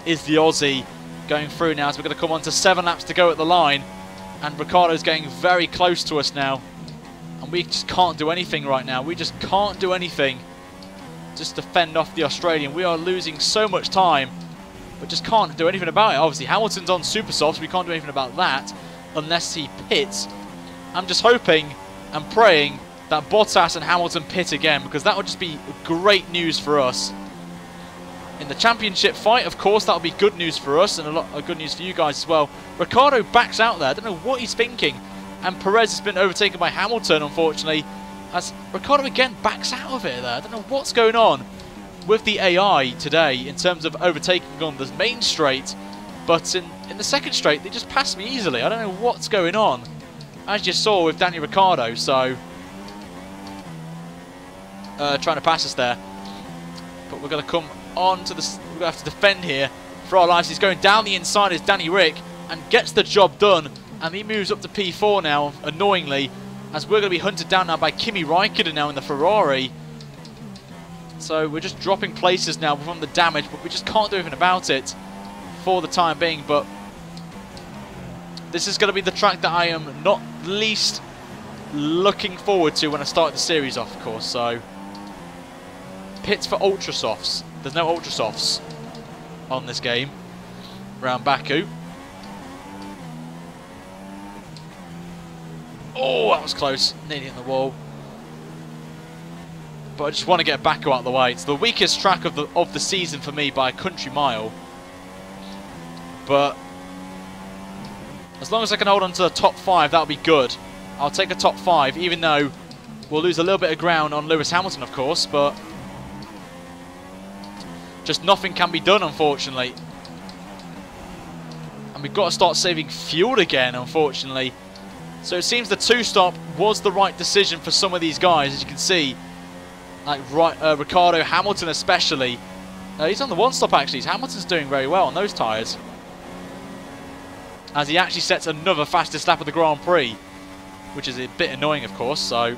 is the Aussie, going through now. So we're going to come on to 7 laps to go at the line. And Ricciardo's getting very close to us now. And we just can't do anything right now. We just can't do anything just to fend off the Australian. We are losing so much time, but just can't do anything about it. Obviously, Hamilton's on Supersofts. We can't do anything about that unless he pits. I'm just hoping and praying that Bottas and Hamilton pit again, because that would just be great news for us. In the championship fight, of course, that would be good news for us and a lot of good news for you guys as well. Ricciardo backs out there. I don't know what he's thinking. And Perez has been overtaken by Hamilton, unfortunately, as Ricciardo again backs out of it there. I don't know what's going on with the AI today in terms of overtaking on the main straight. But in the second straight, they just passed me easily. I don't know what's going on, as you saw with Daniel Ricciardo. So trying to pass us there, but we're going to come on to the. We're going to have to defend here for our lives. He's going down the inside as Danny Rick and gets the job done, and he moves up to P4 now, annoyingly, as we're going to be hunted down now by Kimi Räikkönen now in the Ferrari. So we're just dropping places now from the damage, but we just can't do anything about it for the time being. But This is going to be the track that I am not least looking forward to when I start the series off, of course. So, pits for Ultra Softs. There's no Ultra Softs on this game around Baku. Oh, that was close. Nearly in the wall. But I just want to get Baku out of the way. It's the weakest track of the season for me by a country mile. But as long as I can hold on to the top 5, that'll be good. I'll take a top 5, even though we'll lose a little bit of ground on Lewis Hamilton, of course. But just nothing can be done, unfortunately. And we've got to start saving fuel again, unfortunately. So it seems the 2-stop was the right decision for some of these guys, as you can see. Like Ricciardo, Hamilton especially. He's on the 1-stop actually. Hamilton's doing very well on those tyres. As he actually sets another fastest lap of the Grand Prix. Which is a bit annoying, of course, so...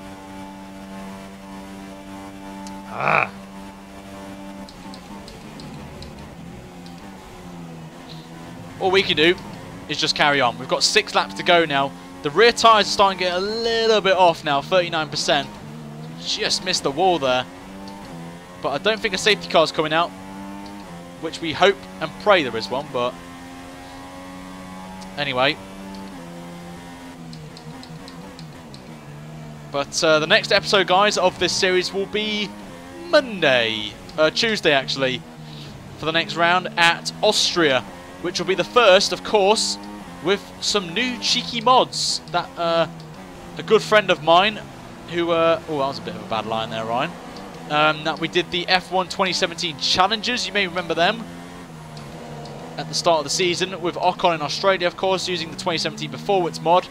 All we can do is just carry on. We've got 6 laps to go now. The rear tyres are starting to get a little bit off now, 39%. Just missed the wall there. But I don't think a safety car is coming out. Which we hope and pray there is one, but... Anyway. But the next episode, guys, of this series will be Monday. Tuesday, actually. For the next round at Austria. Which will be the first, of course, with some new cheeky mods that a good friend of mine who oh, that was a bit of a bad line there, Ryan, that we did the F1 2017 challenges, you may remember them at the start of the season with Ocon in Australia, of course, using the 2017 Performance mod.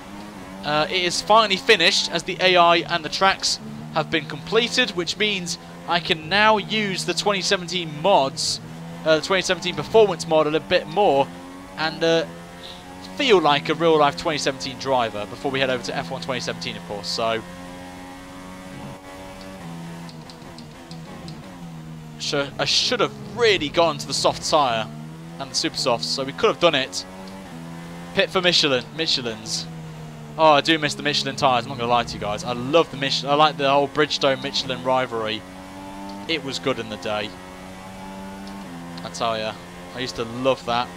It is finally finished as the AI and the tracks have been completed, which means I can now use the 2017 mods, the 2017 Performance mod a little bit more and feel like a real-life 2017 driver before we head over to F1 2017, of course. So, I should have really gone to the soft tyre and the super softs, so we could have done it. Pit for Michelin's. Oh, I do miss the Michelin tyres, I'm not going to lie to you guys. I love the Michelin. I like the whole Bridgestone-Michelin rivalry. It was good in the day. I tell ya, I used to love that.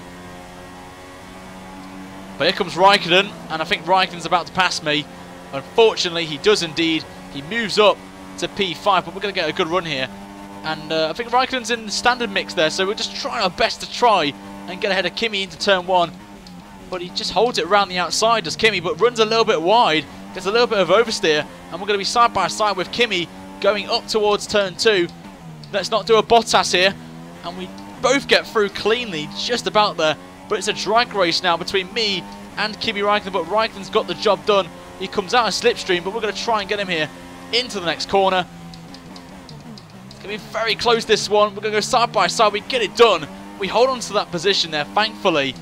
But here comes Raikkonen, and I think Raikkonen's about to pass me. Unfortunately, he does indeed. He moves up to P5, but we're going to get a good run here. And I think Raikkonen's in the standard mix there, so we're just trying our best to try and get ahead of Kimi into turn 1. But he just holds it around the outside, does Kimi, but runs a little bit wide, gets a little bit of oversteer, and we're going to be side by side with Kimi going up towards turn 2. Let's not do a Bottas here, and we both get through cleanly, just about there. But it's a drag race now between me and Kimi Raikkonen, but Raikkonen's got the job done. He comes out of slipstream, but we're going to try and get him here into the next corner. It's going to be very close, this one. We're going to go side by side. We get it done. We hold on to that position there, thankfully.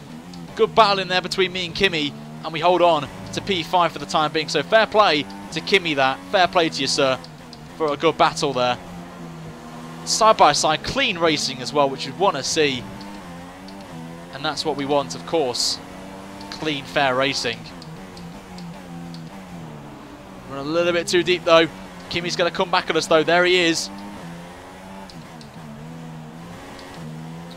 Good battle in there between me and Kimi, and we hold on to P5 for the time being. So fair play to Kimi that. Fair play to you, sir, for a good battle there. Side by side, clean racing as well, which you'd want to see. And that's what we want, of course. Clean, fair racing. We're a little bit too deep, though. Kimi's going to come back at us, though. There he is.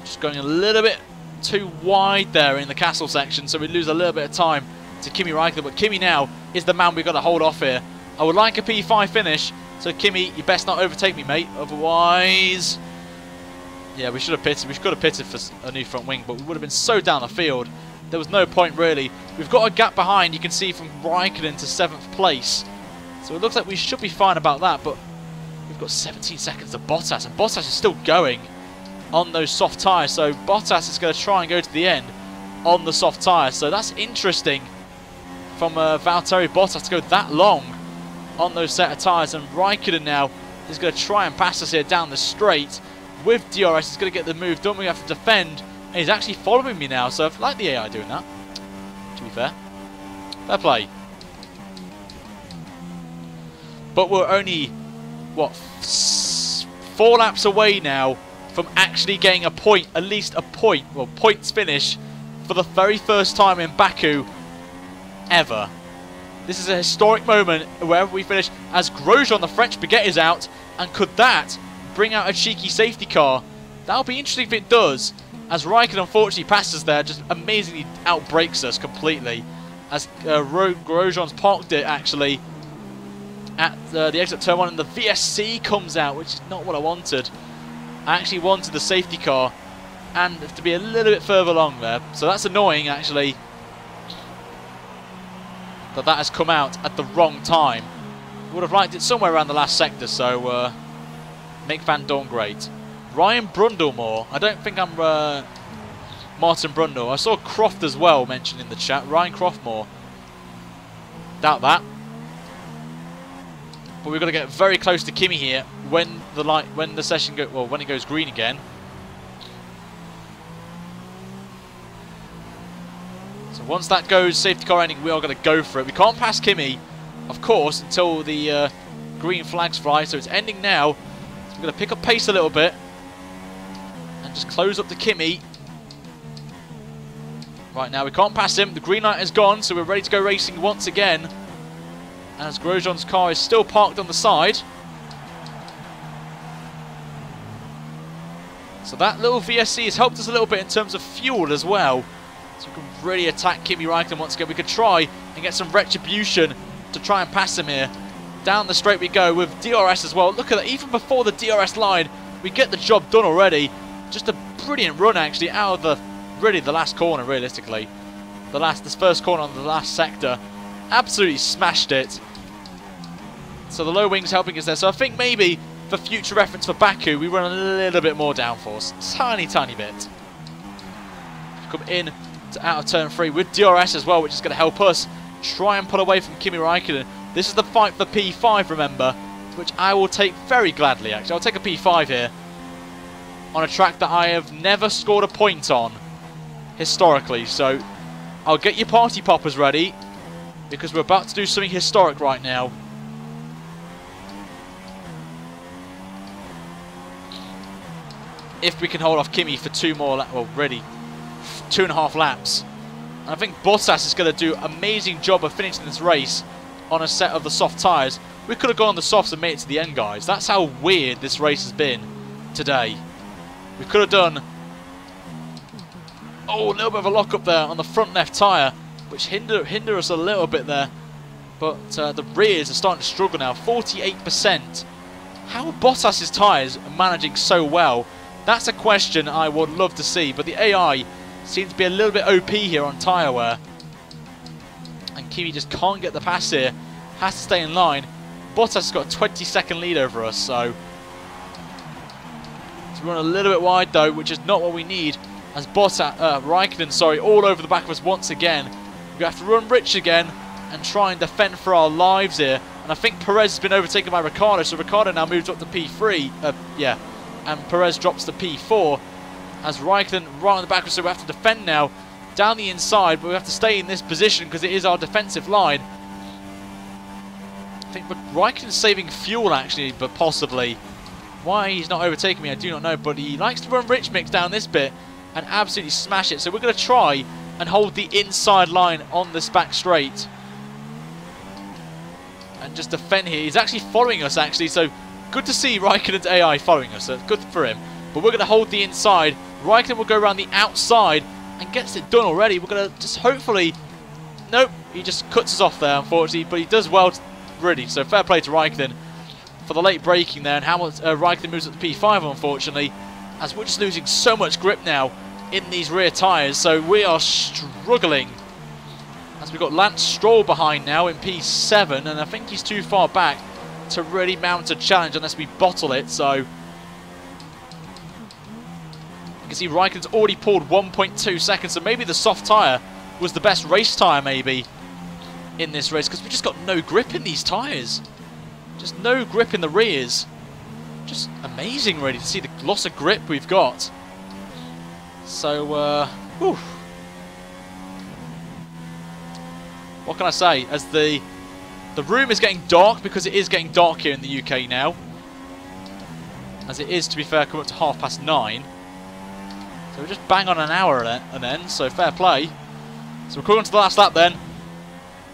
Just going a little bit too wide there in the castle section, so we lose a little bit of time to Kimi Raikkonen. But Kimi now is the man we've got to hold off here. I would like a P5 finish, so Kimi, you best not overtake me, mate. Otherwise... Yeah, we should have pitted. We could have pitted for a new front wing, but we would have been so down the field. There was no point, really. We've got a gap behind, you can see, from Raikkonen to 7th place. So it looks like we should be fine about that, but we've got 17 seconds to Bottas, and Bottas is still going on those soft tyres. So Bottas is going to try and go to the end on the soft tyres. So that's interesting from Valtteri Bottas to go that long on those set of tyres. And Raikkonen now is going to try and pass us here down the straight. With DRS, he's going to get the move done. We have to defend. And he's actually following me now, so I like the AI doing that, to be fair. Fair play. But we're only, what, 4 laps away now from actually getting a point, at least a point, well, points finish for the very first time in Baku ever. This is a historic moment wherever we finish, as Grosjean, the French baguette, is out. And could that bring out a cheeky safety car? That'll be interesting if it does, as Raikkonen unfortunately passes there, just amazingly outbrakes us completely. As Grosjean's parked it actually at the exit turn 1, and the VSC comes out, which is not what I wanted. I actually wanted the safety car and to be a little bit further along there, so that's annoying actually that has come out at the wrong time. Would have liked it somewhere around the last sector, so make Van Dorn great. Ryan Brundlemore, I don't think I'm Martin Brundle. I saw Croft as well mentioned in the chat, Ryan Croftmore. Doubt that. But we've got to get very close to Kimi here when the session when it goes green again. So once that goes safety car ending, we are going to go for it. We can't pass Kimi, of course, until the green flags fly. So it's ending now. So we're going to pick up pace a little bit and just close up to Kimi. Right now we can't pass him. The green light is gone, so we're ready to go racing once again. As Grosjean's car is still parked on the side. So that little VSC has helped us a little bit in terms of fuel as well. So we can really attack Kimi Raikkonen once again. We could try and get some retribution to try and pass him here. Down the straight we go with DRS as well. Look at that, even before the DRS line, we get the job done already. Just a brilliant run actually out of the last corner realistically. This first corner on the last sector. Absolutely smashed it. So the low wing's helping us there. So I think maybe for future reference for Baku, we run a little bit more downforce. Tiny bit. Come in to out of turn 3 with DRS as well, which is going to help us try and pull away from Kimi Raikkonen. This is the fight for P5, remember, which I will take very gladly actually. I'll take a P5 here on a track that I have never scored a point on historically. So I'll get your party poppers ready, because we're about to do something historic right now. If we can hold off Kimi for 2.5 laps. And I think Bottas is going to do an amazing job of finishing this race on a set of the soft tyres. We could have gone on the softs and made it to the end, guys. That's how weird this race has been today. We could have done... Oh, a little bit of a lock up there on the front left tyre, which hinder us a little bit there. But the rears are starting to struggle now. 48%. How are Bottas's tyres managing so well? That's a question I would love to see. But the AI seems to be a little bit OP here on tyre wear. And Kimi just can't get the pass here. Has to stay in line. Bottas has got a 20-second lead over us. So we run a little bit wide though, which is not what we need. As Raikkonen, all over the back of us once again. We have to run rich again and try and defend for our lives here. And I think Perez has been overtaken by Ricciardo, so Ricciardo now moves up to P3. And Perez drops to P4. As Raikkonen right on the back of us, so we have to defend now down the inside, but we have to stay in this position because it is our defensive line. I think Raikkonen's saving fuel actually, but possibly. Why he's not overtaking me, I do not know, but he likes to run rich mix down this bit and absolutely smash it. So we're going to try and hold the inside line on this back straight and just defend here. He's actually following us actually, so good to see Raikkonen's AI following us, so good for him. But we're going to hold the inside. Raikkonen will go around the outside and gets it done already. We're going to just hopefully... Nope, he just cuts us off there unfortunately, but he does well really, so fair play to Raikkonen for the late braking there. And Raikkonen moves up to P5 unfortunately, as we're just losing so much grip now in these rear tyres, so we are struggling. As we've got Lance Stroll behind now in P7, and I think he's too far back to really mount a challenge unless we bottle it. So you can see Raikkonen's already pulled 1.2 seconds, so maybe the soft tyre was the best race tyre maybe in this race, because we just got no grip in these tyres. Just no grip in the rears. Just amazing really to see the loss of grip we've got. So, whew. What can I say? As the room is getting dark, because it is getting dark here in the UK now. As it is, to be fair, coming up to 9:30. So we're just bang on an hour and then, so fair play. So we're coming on to the last lap then.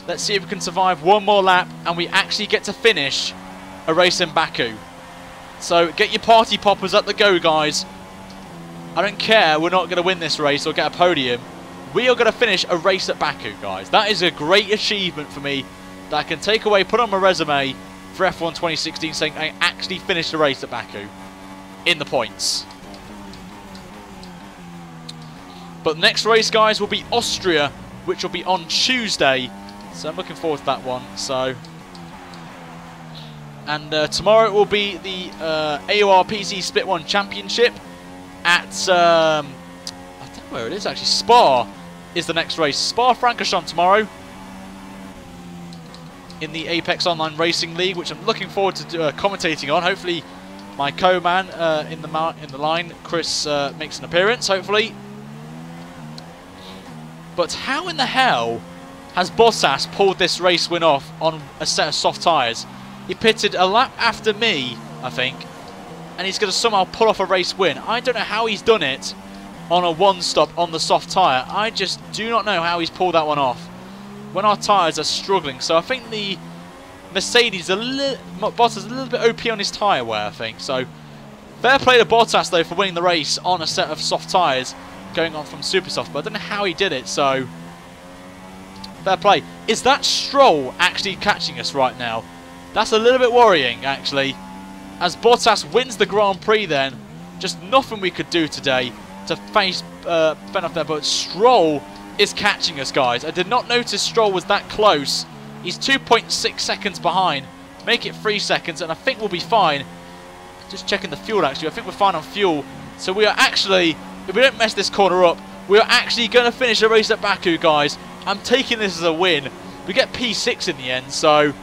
Let's see if we can survive one more lap and we actually get to finish a race in Baku. So get your party poppers up the go, guys. I don't care, we're not going to win this race or get a podium. We are going to finish a race at Baku, guys. That is a great achievement for me that I can take away, put on my resume for F1 2016, saying I actually finished a race at Baku in the points. But the next race, guys, will be Austria, which will be on Tuesday. So I'm looking forward to that one. And tomorrow it will be the AOR PC Split 1 Championship at, I don't know where it is actually, Spa is the next race. Spa-Francorchamps tomorrow in the Apex Online Racing League, which I'm looking forward to commentating on. Hopefully my co-man in the line, Chris, makes an appearance, hopefully. But how in the hell has Bottas pulled this race win off on a set of soft tyres? He pitted a lap after me, I think, and he's going to somehow pull off a race win. I don't know how he's done it on a one-stop on the soft tyre. I just do not know how he's pulled that one off when our tyres are struggling. So I think the Mercedes, Bottas is a little bit OP on his tyre wear, I think. So fair play to Bottas, though, for winning the race on a set of soft tyres, going on from super soft. But I don't know how he did it, so fair play. Is that Stroll actually catching us right now? That's a little bit worrying, actually. As Bottas wins the Grand Prix then, just nothing we could do today to face fend off there. But Stroll is catching us, guys. I did not notice Stroll was that close. He's 2.6 seconds behind. Make it 3 seconds, and I think we'll be fine. Just checking the fuel, actually. I think we're fine on fuel. So we are actually, if we don't mess this corner up, we are actually going to finish the race at Baku, guys. I'm taking this as a win. We get P6 in the end, so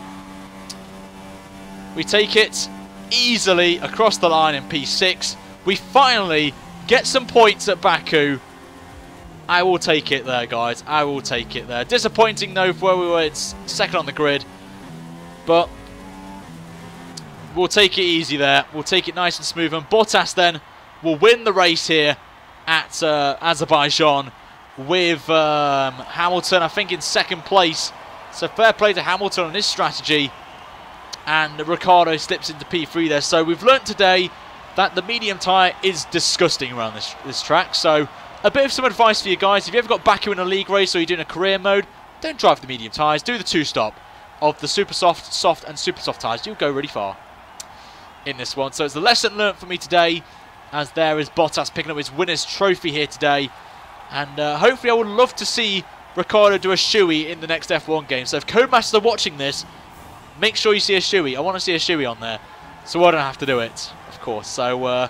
we take it easily across the line in P6. We finally get some points at Baku. I will take it there, guys. I will take it there. Disappointing, though, for where we were. It's second on the grid. But we'll take it easy there. We'll take it nice and smooth. And Bottas, then, will win the race here at Azerbaijan with Hamilton, I think, in second place. So fair play to Hamilton on his strategy. And Ricciardo slips into P3 there. So we've learnt today that the medium tyre is disgusting around this track. So a bit of some advice for you guys. If you ever got Baku in a league race or you're doing a career mode, don't drive the medium tyres. Do the two-stop of the super soft, soft and super soft tyres. You'll go really far in this one. So it's the lesson learnt for me today, as there is Bottas picking up his winner's trophy here today. And hopefully I would love to see Ricciardo do a shoey in the next F1 game. So if Codemasters are watching this, make sure you see a shoey. I want to see a shoey on there, so I don't have to do it, of course. So I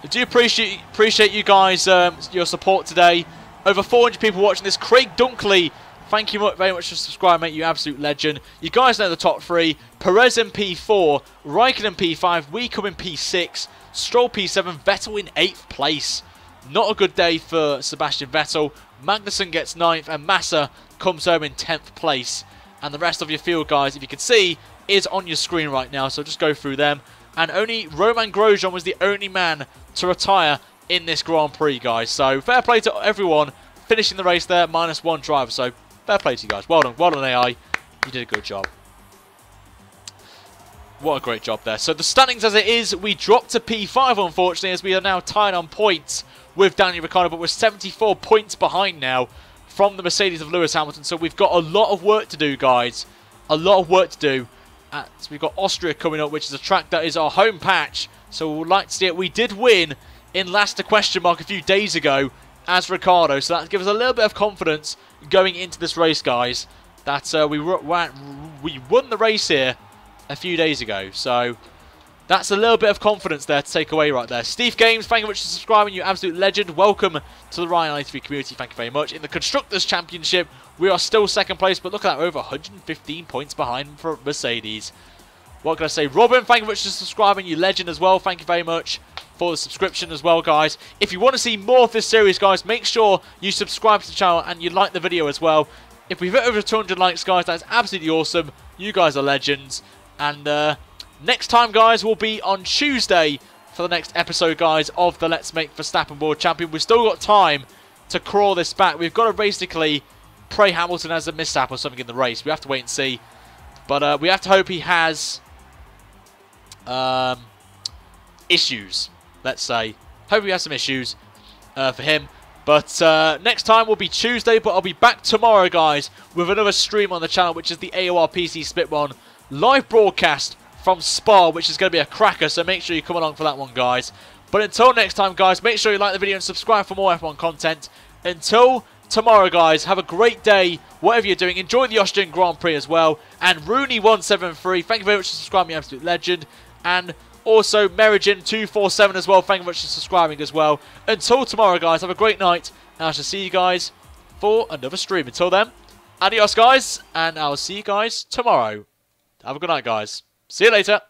do appreciate you guys, your support today. Over 400 people watching this. Craig Dunkley, thank you very much for subscribing, mate. You absolute legend. You guys know the top three. Perez in P4, Raikkonen in P5, we come in P6, Stroll P7, Vettel in 8th place. Not a good day for Sebastian Vettel. Magnussen gets 9th, and Massa comes home in 10th place. And the rest of your field, guys, if you can see, is on your screen right now. So just go through them. And only Romain Grosjean was the only man to retire in this Grand Prix, guys. So fair play to everyone finishing the race there, -1 driver. So fair play to you guys. Well done AI. You did a good job. What a great job there. So the standings as it is, we dropped to P5, unfortunately, as we are now tied on points with Daniel Ricciardo, but we're 74 points behind now from the Mercedes of Lewis Hamilton. So we've got a lot of work to do, guys. A lot of work to do. So we've got Austria coming up, which is a track that is our home patch. So we would like to see it. We did win in Last question mark a few days ago as Ricciardo. So that gives us a little bit of confidence going into this race, guys. That we won the race here a few days ago. So that's a little bit of confidence there to take away right there. Steve Games, thank you very much for subscribing. You absolute legend. Welcome to the Ryan 93 community. Thank you very much. In the Constructors' Championship, we are still second place, but look at that, over 115 points behind for Mercedes. What can I say? Robin, thank you very much for subscribing. You legend as well. Thank you very much for the subscription as well, guys. If you want to see more of this series, guys, make sure you subscribe to the channel and you like the video as well. If we've hit over 200 likes, guys, that's absolutely awesome. You guys are legends. And next time, guys, will be on Tuesday for the next episode, guys, of the Let's Make Verstappen World Champion. We've still got time to crawl this back. We've got to basically pray Hamilton has a mishap or something in the race. We have to wait and see. But we have to hope he has issues, let's say. Hope he has some issues for him. But next time will be Tuesday, but I'll be back tomorrow, guys, with another stream on the channel, which is the AOR PC Split One live broadcast from Spa, which is going to be a cracker, so make sure you come along for that one, guys. But until next time, guys, make sure you like the video and subscribe for more F1 content. Until tomorrow, guys, have a great day, whatever you're doing. Enjoy the Austrian Grand Prix as well. And Rooney173, thank you very much for subscribing, absolute legend. And also Merigin247 as well, thank you very much for subscribing as well. Until tomorrow, guys, have a great night. And I shall see you guys for another stream. Until then, adios, guys, and I'll see you guys tomorrow. Have a good night, guys. See you later.